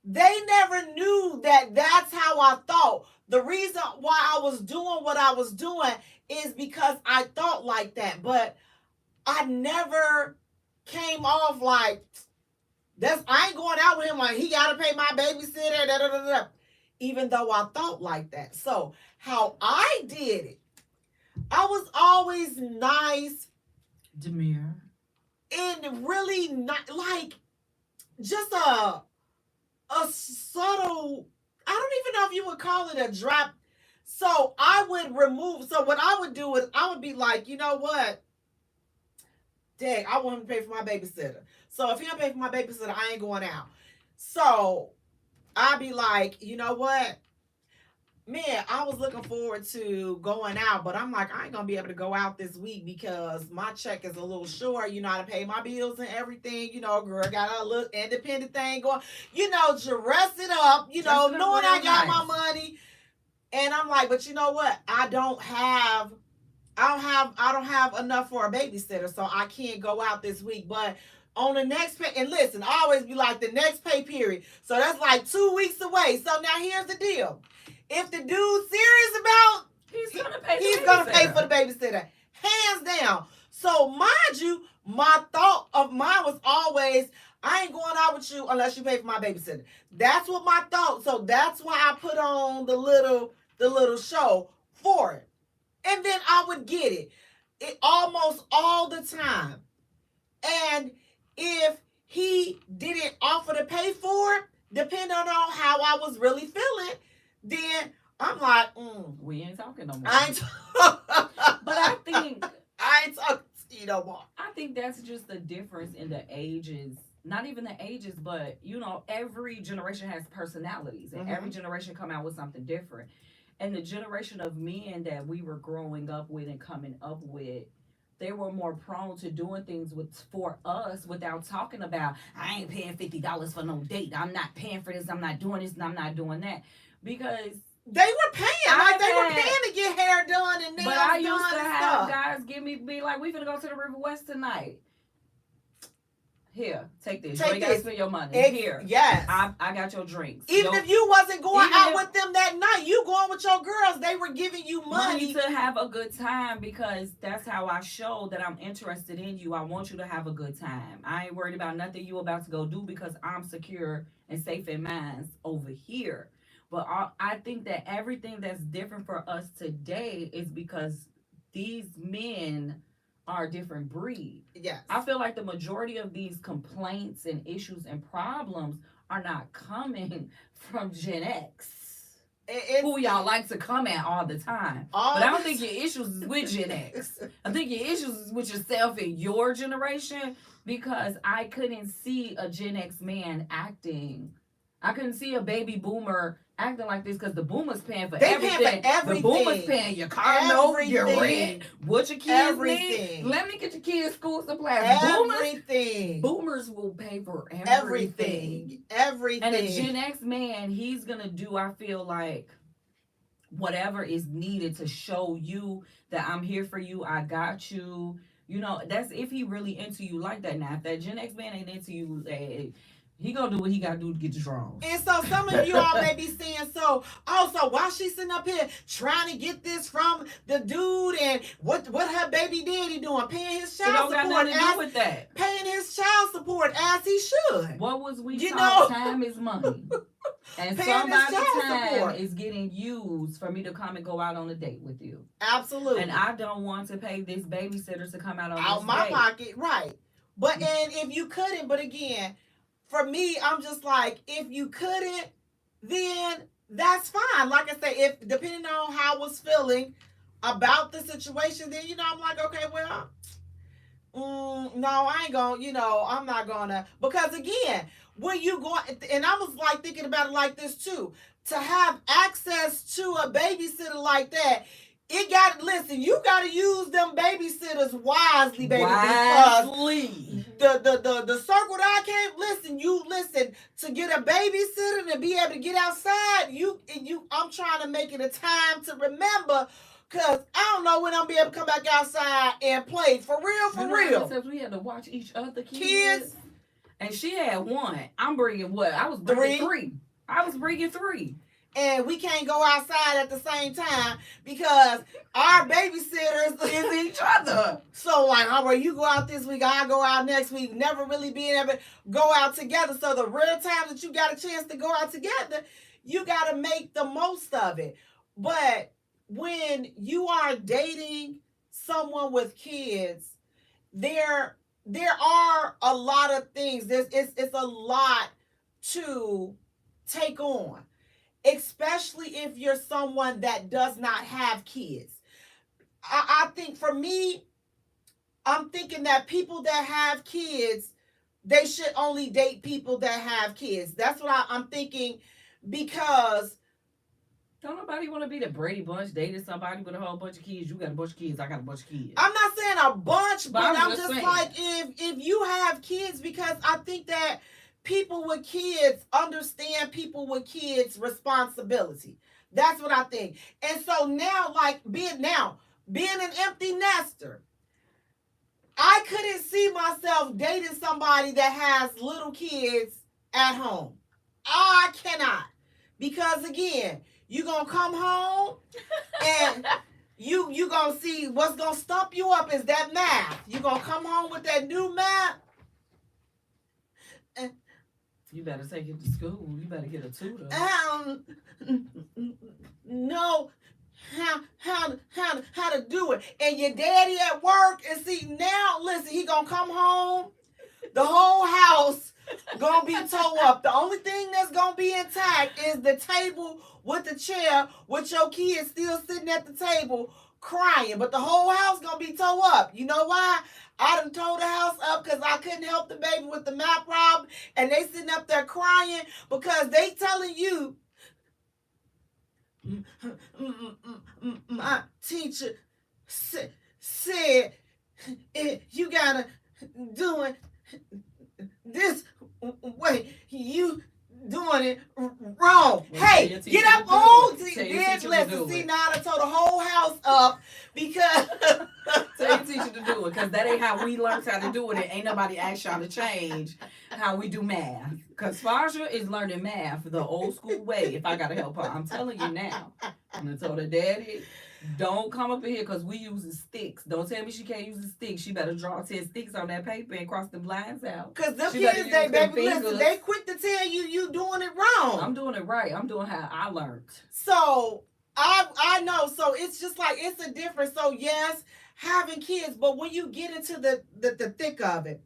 They never knew that that's how I thought. The reason why I was doing what I was doing is because I thought like that. But I never came off like I ain't going out with him like he gotta pay my babysitter. Da, da, da, da. Even though I thought like that. So how I did it, I was always nice, demure, and really not like just a subtle. I don't even know if you would call it a drop. So I would remove. So what I would do is I would be like, you know what? Dang, I want him to pay for my babysitter. So if he don't pay for my babysitter, I ain't going out. So I'd be like, you know what? Man, I was looking forward to going out, but I'm like, I ain't gonna be able to go out this week because my check is a little short. You know how to pay my bills and everything. Girl, got a little independent thing going. Dress it up. Knowing I got my money. And I'm like, but you know what? I don't have enough for a babysitter, so I can't go out this week. But on the next pay, and listen, I always be like the next pay period. So that's like 2 weeks away. So now here's the deal. If the dude's serious about, he's gonna pay for the babysitter. Hands down. So mind you, my thought of mine was always, I ain't going out with you unless you pay for my babysitter. That's what my thought. So that's why I put on the little show for it. And then I would get it almost all the time. And if he didn't offer to pay for it, depending on how I was really feeling, then I'm like, we ain't talking no more. I ain't but I think I ain't talking to you no more. I think that's just the difference in the ages. Not even the ages, but every generation has personalities, and every generation come out with something different. And the generation of men that we were growing up with and coming up with, they were more prone to doing things for us without talking about, I ain't paying $50 for no date. I'm not paying for this. I'm not doing this, and I'm not doing that. Because they were paying. Like, they were paying to get hair done and nails done. But I used to have stuff. guys be like, we finna go to the River West tonight. Here, take this. You ain't gotta spend your money. Here. Yes. I got your drinks. Even if you wasn't going out with them that night, you going with your girls, they were giving you money to have a good time, because that's how I show that I'm interested in you. I want you to have a good time. I ain't worried about nothing you about to go do, because I'm secure and safe in mind over here. But I think that everything that's different for us today is because these men are a different breed. Yes. I feel like the majority of these complaints and issues and problems are not coming from Gen X. Who y'all like to come at all the time. But I don't think your issues is with Gen X. I think your issues is with yourself and your generation, because I couldn't see a Gen X man acting. I couldn't see a baby boomer acting like this, because the boomers paying for everything. The boomers paying your car note, your rent, what your kids need. Let me get your kids school supplies. Boomers will pay for everything. And a Gen X man, he's gonna do, I feel like, whatever is needed to show you that I'm here for you, I got you. You know, that's if he really into you like that. Now, if that Gen X man ain't into you, he gonna do what he gotta do to get the draws. And so some of you all may be saying, so why she sitting up here trying to get this from the dude, and what her baby daddy doing? Paying his child support. It don't got nothing to do with that. Paying his child support as he should. What was we taught? Time is money. And somebody's time is getting used for me to come and go out on a date with you. Absolutely. And I don't want to pay this babysitter to come out on out my pocket, right? But and if you couldn't, but again, for me, I'm just like, if you couldn't, then that's fine. Like I say, if depending on how I was feeling about the situation, then I'm like, okay, well, no, I ain't gonna, I'm not gonna, because again, when you go, and I was like thinking about it like this too, to have access to a babysitter like that. You got to use them babysitters wisely, baby. Wisely. The circle that I came, to get a babysitter and be able to get outside, I'm trying to make it a time to remember, because I don't know when I'm be able to come back outside and play. For real. Except we had to watch each other kids. And she had one. I'm bringing what? I was bringing three. I was bringing three. And we can't go outside at the same time because our babysitters is each other. So like, all right, you go out this week, I'll go out next week, never really being able to go out together. So the rare times that you got a chance to go out together, you got to make the most of it. But when you are dating someone with kids, there are a lot of things. It's a lot to take on. Especially if you're someone that does not have kids. I think for me, I'm thinking that people that have kids, they should only date people that have kids. That's what I'm thinking, because don't nobody want to be the Brady Bunch dating somebody with a whole bunch of kids. You got a bunch of kids, I got a bunch of kids. I'm not saying a bunch, but I'm just like, if you have kids, because I think that people with kids understand people with kids' responsibility. That's what I think. And so now, like being an empty nester, I couldn't see myself dating somebody that has little kids at home. I cannot. Because again, you're going to come home and you going to see what's going to stump you up is that math. You're going to come home with that new math. You better take it to school. You better get a tutor. No, how to do it. And your daddy at work, and see now, listen, he gonna come home, the whole house gonna be tore up. The only thing that's gonna be intact is the table with the chair with your kids still sitting at the table crying. But the whole house gonna be tore up. You know why? I done tore the house up because I couldn't help the baby with the math problem, and they sitting up there crying because they telling you, my teacher said You gotta do it this way. You doing it wrong. Well, Hey, tell your get teacher up to do on. it. Tell your Then teacher to listen, do see it. now I done told the whole house up because Tell your teacher to do it, because that ain't how we learned how to do it, and ain't nobody asked y'all to change how we do math. Because Faja is learning math the old school way. If I gotta help her, I'm telling you now. I'm gonna tell her, Daddy, don't come up in here because we using sticks. Don't tell me she can't use a stick. She better draw 10 sticks on that paper and cross the lines out. because them She better kids, use they them baby, listen, fingers. they quick to tell you doing it wrong. I'm doing it right. I'm doing how I learned. So I know. So it's just like it's a difference. So yes, having kids, but when you get into the thick of it,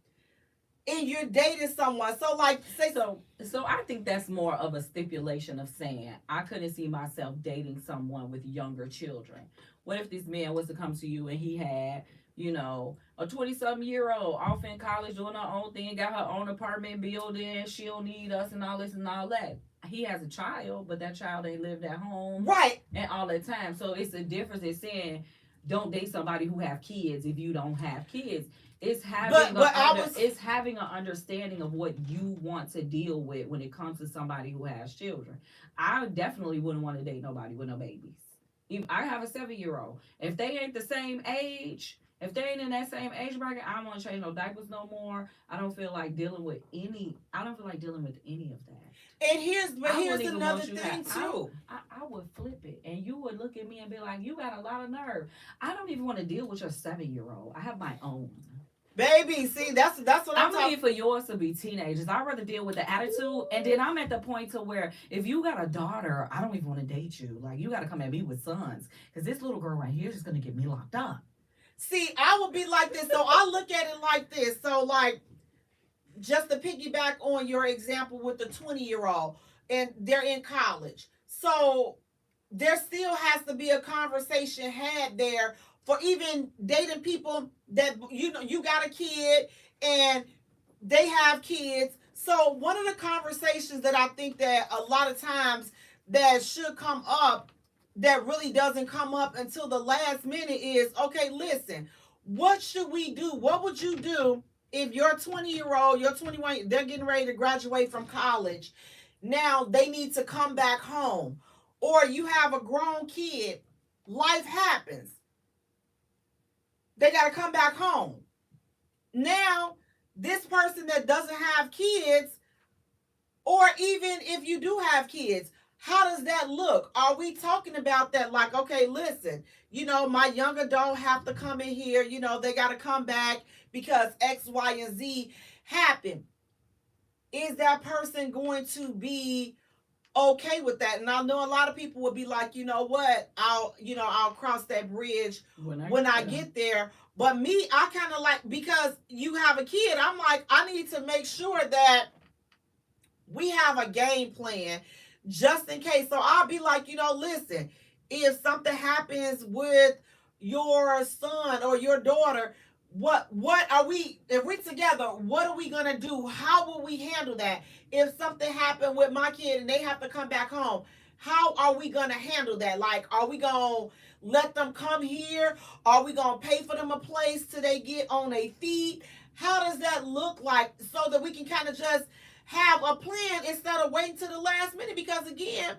and you're dating someone, so like say So I think that's more of a stipulation of saying I couldn't see myself dating someone with younger children. What if this man was to come to you and he had, a 20-something-year-old off in college doing her own thing, got her own apartment building, she don't need us and all this and all that. He has a child, but that child ain't lived at home right. and all that time. So it's a difference in saying don't date somebody who have kids if you don't have kids. It's having it's having an understanding of what you want to deal with when it comes to somebody who has children. I definitely wouldn't want to date nobody with no babies. If I have a 7-year-old, if they ain't the same age, if they ain't in that same age bracket, I don't want to change no diapers no more. I don't feel like dealing with any. I don't feel like dealing with any of that. And here's another thing too. I would flip it, and you would look at me and be like, "You got a lot of nerve." I don't even want to deal with your 7-year-old. I have my own. Baby, see, that's what I'm talking for yours to be teenagers. I'd rather deal with the attitude, and then I'm at the point to where if you got a daughter, I don't even want to date you. Like you got to come at me with sons, because this little girl right here is just gonna get me locked up. See, I would be like this, so I look at it like this. So like, just to piggyback on your example with the 20-year-old, and they're in college, so there still has to be a conversation had there for even dating people that you got a kid and they have kids. So one of the conversations that I think that a lot of times that should come up that really doesn't come up until the last minute is, okay, listen, what should we do? What would you do if your 20-year-old, your 21, they're getting ready to graduate from college. Now they need to come back home. Or you have a grown kid. Life happens. They got to come back home. Now, this person that doesn't have kids, or even if you do have kids, how does that look? Are we talking about that like, okay, listen, my young adult have to come in here, they got to come back because X, Y, and Z happened. Is that person going to be okay with that? And I know a lot of people would be like, you know what, I'll cross that bridge when I get there. But me, I kind of like, because you have a kid, I'm like, I need to make sure that we have a game plan just in case. So I'll be like, listen, if something happens with your son or your daughter, what are we, if we're together, what are we going to do? How will we handle that? If something happened with my kid and they have to come back home, how are we going to handle that? Like, are we going to let them come here? Are we going to pay for them a place till they get on their feet? How does that look like, so that we can kind of just have a plan instead of waiting to the last minute? Because again,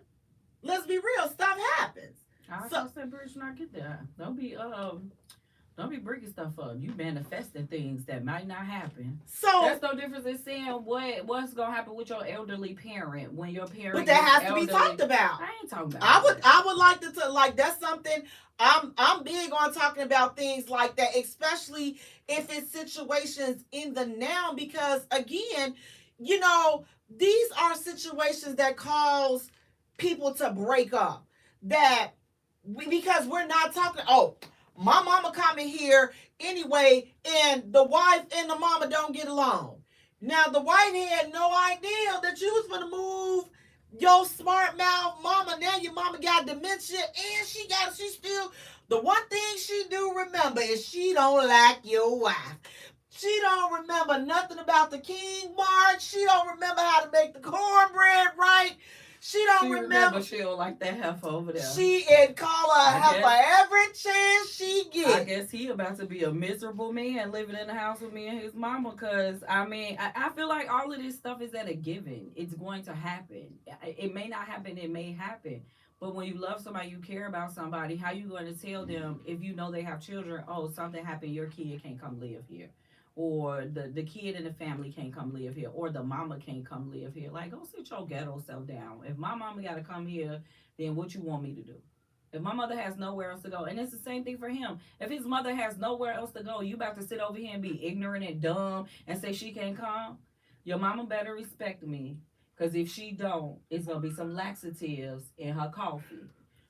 let's be real, stuff happens. I cross that bridge when I get there. Don't be breaking stuff up. You manifesting things that might not happen. So there's no difference in saying what's gonna happen with your elderly parent when your parent. But that has to be talked about. I ain't talking about. I would like to like, that's something I'm big on, talking about things like that, especially if it's situations in the now, because again, these are situations that cause people to break up. Because we're not talking, my mama coming here anyway, and the wife and the mama don't get along. Now, the wife had no idea that you was going to move your smart mouth mama. Now your mama got dementia, and she still, the one thing she do remember is she don't like your wife. She don't remember nothing about the King March. She don't remember how to make the cornbread right. She don't She remember. she don't like that heifer over there. She and call her a heifer every chance she gets. I guess he about to be a miserable man living in the house with me and his mama. Cause I mean, I feel like all of this stuff is at a given. It's going to happen. It may not happen. It may happen. But when you love somebody, you care about somebody. How you going to tell them if you know they have children? Oh, something happened. Your kid can't come live here. Or the kid in the family can't come live here, or the mama can't come live here. Like, go sit your ghetto self down. If my mama got to come here, then what you want me to do? If my mother has nowhere else to go, and it's the same thing for him. If his mother has nowhere else to go, you about to sit over here and be ignorant and dumb and say she can't come? Your mama better respect me, because if she don't, it's going to be some laxatives in her coffee.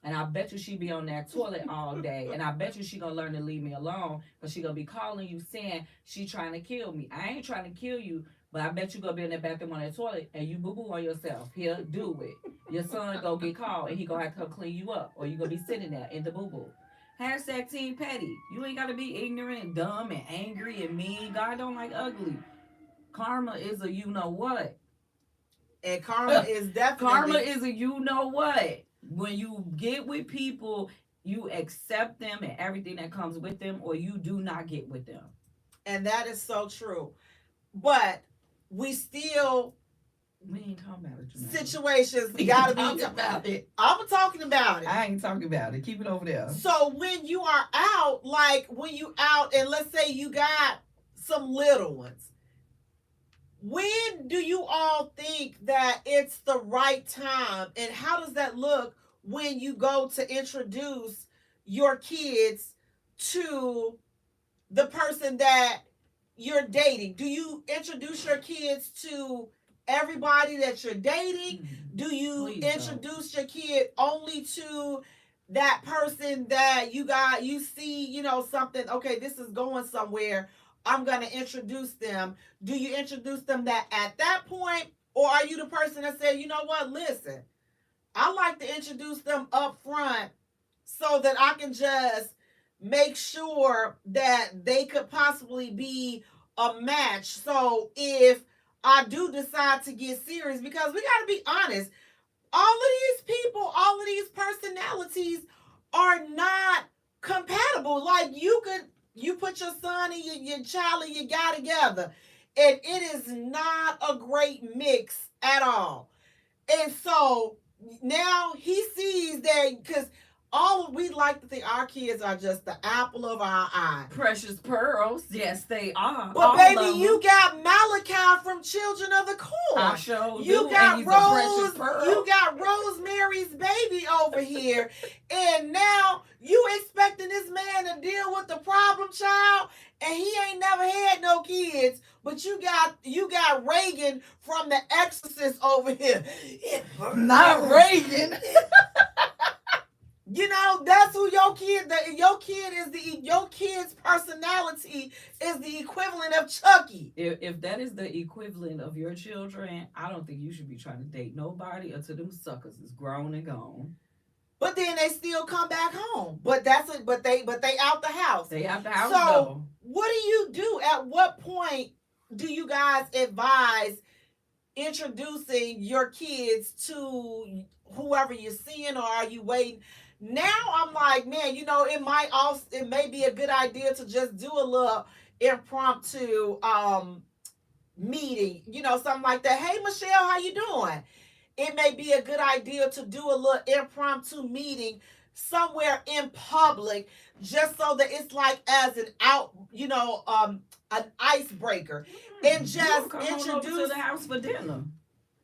And I bet you she be on that toilet all day. And I bet you she gonna learn to leave me alone. Because she gonna be calling you saying she trying to kill me. I ain't trying to kill you. But I bet you gonna be in that bathroom on that toilet and you boo-boo on yourself. Here, do it. Your son go get called and he gonna have to come clean you up. Or you gonna be sitting there in the boo-boo. Hashtag Team Petty. You ain't gotta be ignorant and dumb and angry and mean. God don't like ugly. Karma is a you know what. And karma is definitely... Karma is a you know what. When you get with people, you accept them and everything that comes with them, or you do not get with them. And that is so true. But we still... We ain't talking about it. Situations gotta be talking about it. I'm talking about it. I ain't talking about it. Keep it over there. So when you are out, like when you out and let's say you got some little ones, when do you all think that it's the right time, and how does that look when you go to introduce your kids to the person that you're dating? Do you introduce your kids to everybody that you're dating? Do you introduce your kid only to that person that you see, you know, something, okay, this is going somewhere, I'm going to introduce them? Do you introduce them that at that point? Or are you the person that said, you know what, listen, I like to introduce them up front so that I can just make sure that they could possibly be a match. So if I do decide to get serious, because we got to be honest, all of these people, all of these personalities are not compatible. Like you put your son and your child and your guy together, and it is not a great mix at all. And so now he sees that, because we like to think our kids are just the apple of our eye. Precious pearls. Yes, they are. But all baby, you got Malachi from Children of the Corn. I sure you do. Got and he's Rose, a precious pearl. You got Rosemary's Baby over here. And now you expecting this man to deal with the problem child, and he ain't never had no kids. But you got Reagan from The Exorcist over here. Not Reagan. You know, that's who your kid's personality is the equivalent of Chucky. If that is the equivalent of your children, I don't think you should be trying to date nobody until them suckers is grown and gone. But then they still come back home. But they out the house. They out the house. So though. What do you do? At what point do you guys advise introducing your kids to whoever you're seeing, or are you waiting? Now I'm like, man, you know, it may be a good idea to just do a little impromptu meeting, you know, something like that. Hey, Michelle, how you doing? It may be a good idea to do a little impromptu meeting somewhere in public, just so that it's like as an an icebreaker, and just introduce to the house for dinner.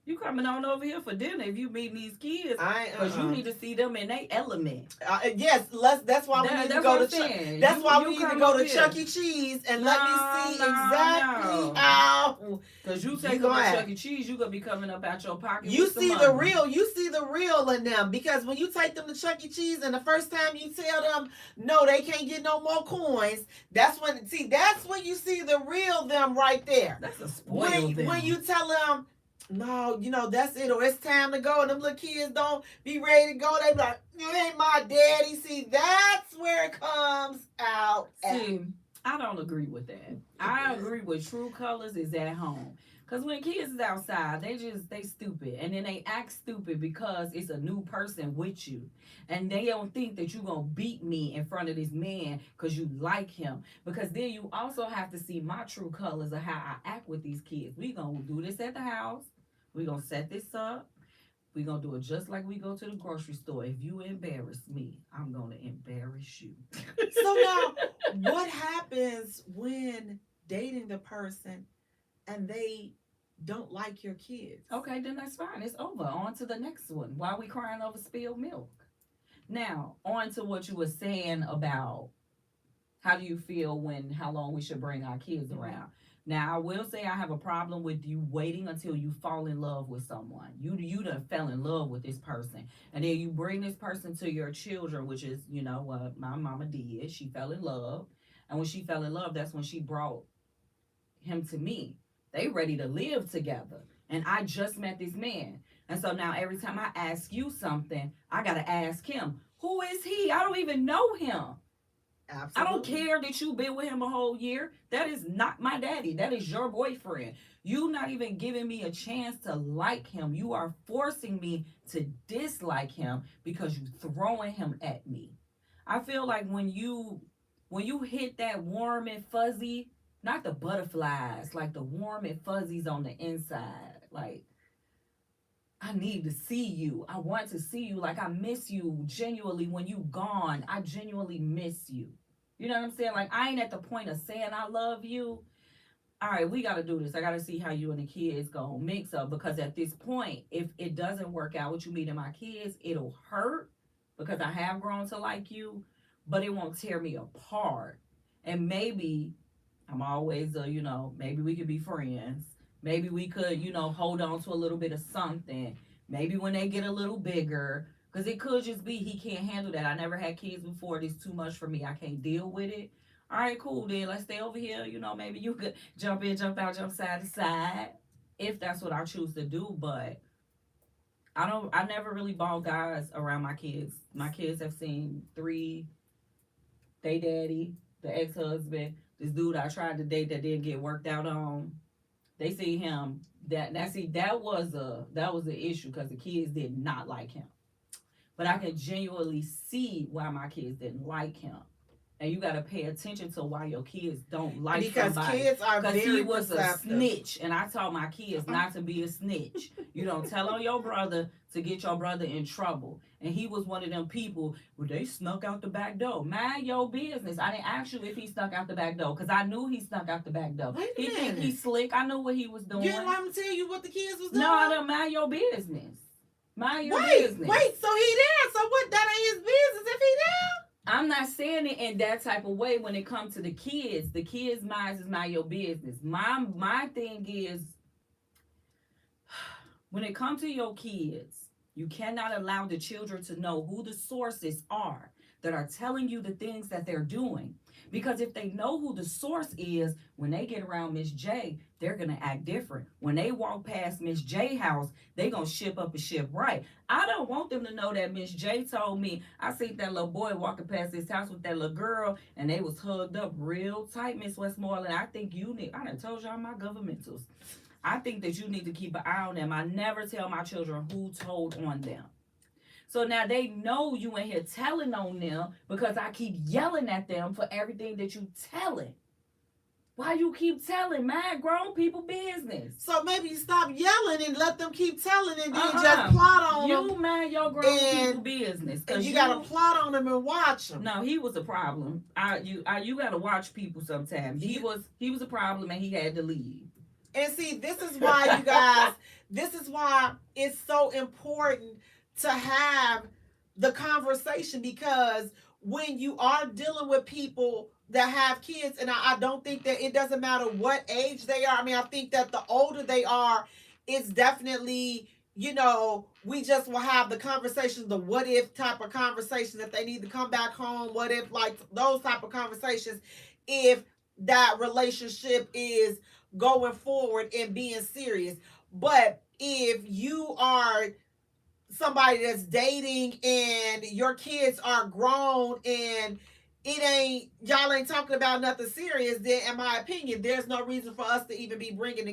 You coming on over here for dinner if you meeting these kids, because you need to see them in their element. Yes, that's why we need to go to. That's why we need to go to Chuck E. Cheese and let me see exactly how. Because you take them to Chuck E. Cheese, you gonna be coming up out your pocket. You see the real. You see the real in them, because when you take them to Chuck E. Cheese and the first time you tell them no, they can't get no more coins. That's when you see the real them right there. That's a spoiled them. When you tell them, no, you know, that's it, or it's time to go, and them little kids don't be ready to go, they be like, you ain't my daddy. See, that's where it comes out. See, I don't agree with that. I agree with true colors is at home. Cause when kids is outside, they stupid, and then they act stupid because it's a new person with you, and they don't think that you gonna beat me in front of this man because you like him. Because then you also have to see my true colors of how I act with these kids. We gonna do this at the house. We gonna set this up. We gonna do it just like we go to the grocery store. If you embarrass me, I'm gonna embarrass you. So now, what happens when dating the person and they don't like your kids? Okay, then that's fine. It's over. On to the next one. Why are we crying over spilled milk? Now, on to what you were saying about how do you feel how long we should bring our kids around. Now, I will say I have a problem with you waiting until you fall in love with someone. You done fell in love with this person. And then you bring this person to your children, which is, what my mama did. She fell in love. And when she fell in love, that's when she brought him to me. They ready to live together. And I just met this man. And so now every time I ask you something, I got to ask him, who is he? I don't even know him. Absolutely. I don't care that you've been with him a whole year. That is not my daddy. That is your boyfriend. You not even giving me a chance to like him. You are forcing me to dislike him because you throwing him at me. I feel like when you hit that warm and fuzzy, not the butterflies, like the warm and fuzzies on the inside. Like, I need to see you. I want to see you. Like, I miss you genuinely when you gone. I genuinely miss you. You know what I'm saying? Like, I ain't at the point of saying I love you. All right, we got to do this. I got to see how you and the kids go mix up. Because at this point, if it doesn't work out with you meeting my kids, it'll hurt because I have grown to like you, but it won't tear me apart. And maybe I'm always, maybe we could be friends. Maybe we could, hold on to a little bit of something. Maybe when they get a little bigger, because it could just be he can't handle that. I never had kids before. It's too much for me. I can't deal with it. All right, cool then. Let's stay over here. Maybe you could jump in, jump out, jump side to side if that's what I choose to do. But I never really bought guys around my kids. My kids have seen 3, they daddy, the ex-husband, this dude I tried to date that didn't get worked out on. They see him. That was an issue because the kids did not like him. But I can genuinely see why my kids didn't like him. And you got to pay attention to why your kids don't like because somebody. Kids are very Because he was perceptive. a snitch. And I taught my kids not to be a snitch. You don't tell on your brother to get your brother in trouble. And he was one of them people where they snuck out the back door. Mind your business. I didn't ask you if he snuck out the back door because I knew he snuck out the back door. Wait a He think minute. he's slick. I knew what he was doing. You didn't want him to tell you what the kids was doing? No, I don't. Mind your business. Mind your Wait, business. so he there. So what, that ain't his business if he there? I'm not saying it in that type of way when it comes to the kids. The kids' minds is mind your business. My thing is, when it comes to your kids, you cannot allow the children to know who the sources are that are telling you the things that they're doing. Because if they know who the source is, when they get around Miss J, they're going to act different. When they walk past Miss J house, they going to ship up and ship right. I don't want them to know that Miss J told me, I seen that little boy walking past this house with that little girl, and they was hugged up real tight, Miss Westmoreland. I think I done told y'all my governmentals. I think that you need to keep an eye on them. I never tell my children who told on them. So now they know you in here telling on them because I keep yelling at them for everything that you telling. Why you keep telling? Mind grown people business. So maybe you stop yelling and let them keep telling and then just plot on them. You mind your grown people business. And you got to plot on them and watch them. No, he was a problem. You got to watch people sometimes. He was a problem and he had to leave. And see, this is why, you guys, this is why it's so important to have the conversation, because when you are dealing with people that have kids, and I don't think that it doesn't matter what age they are. I mean, I think that the older they are, it's definitely, we just will have the conversations, the what if type of conversations, if they need to come back home, what if, like those type of conversations, if that relationship is going forward and being serious. But if you are somebody that's dating and your kids are grown and y'all ain't talking about nothing serious, then in my opinion, there's no reason for us to even be bringing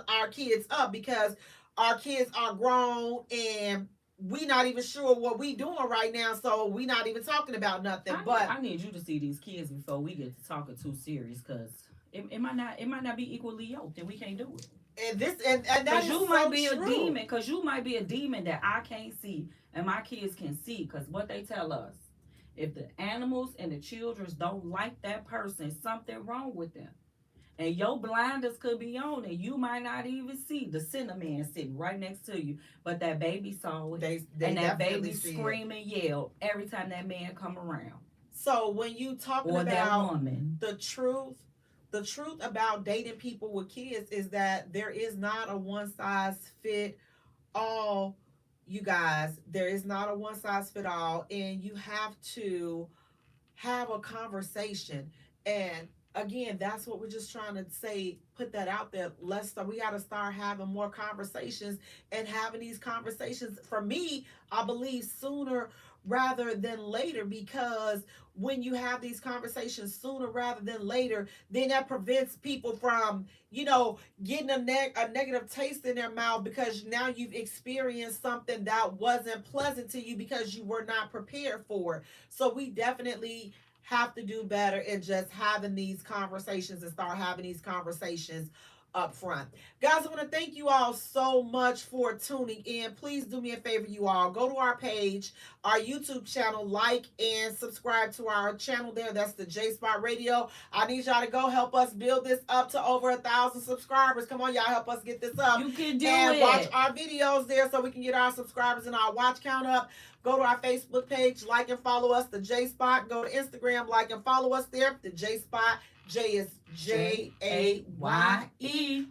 our kids up, because our kids are grown and we not even sure what we doing right now, so we not even talking about nothing. I need you to see these kids before we get to talking too serious, because it might not be equally yoked, and we can't do it. And that is you so might be true. a demon, because you might be a demon that I can't see and my kids can see, because what they tell us, if the animals and the children don't like that person, something wrong with them. And your blinders could be on, and you might not even see the cinnamon sitting right next to you, but that baby saw it, they and that baby see scream and yell every time that man come around. So when you talking or about that woman, the truth about dating people with kids is that there is not a one size fit all. You guys, there is not a one size fit all, and you have to have a conversation. And again, that's what we're just trying to say, put that out there. We got to start having more conversations, and having these conversations, for me, I believe sooner rather than later, because when you have these conversations sooner rather than later, then that prevents people from, getting a negative taste in their mouth, because now you've experienced something that wasn't pleasant to you because you were not prepared for it. So we definitely have to do better in just having these conversations, and start having these conversations up front. Guys, I want to thank you all so much for tuning in. Please do me a favor, you all. Go to our page, our YouTube channel, like and subscribe to our channel there. That's the J Spot Radio. I need y'all to go help us build this up to over 1,000 subscribers. Come on, y'all, help us get this up. You can do and it. Watch our videos there so we can get our subscribers and our watch count up. Go to our Facebook page, like and follow us, the J Spot. Go to Instagram, like and follow us there, the J Spot. J is JAYE.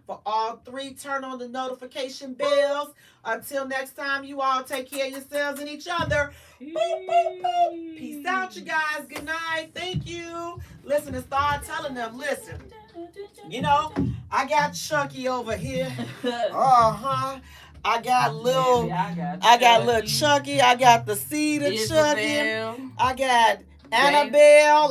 For all three, turn on the notification bells. Until next time, you all take care of yourselves and each other. Boop, boop, boop. Peace out, you guys. Good night. Thank you. Listen, and start telling them, listen, I got Chucky over here. I got little Chucky. I got the seed of Chucky. I got Annabelle.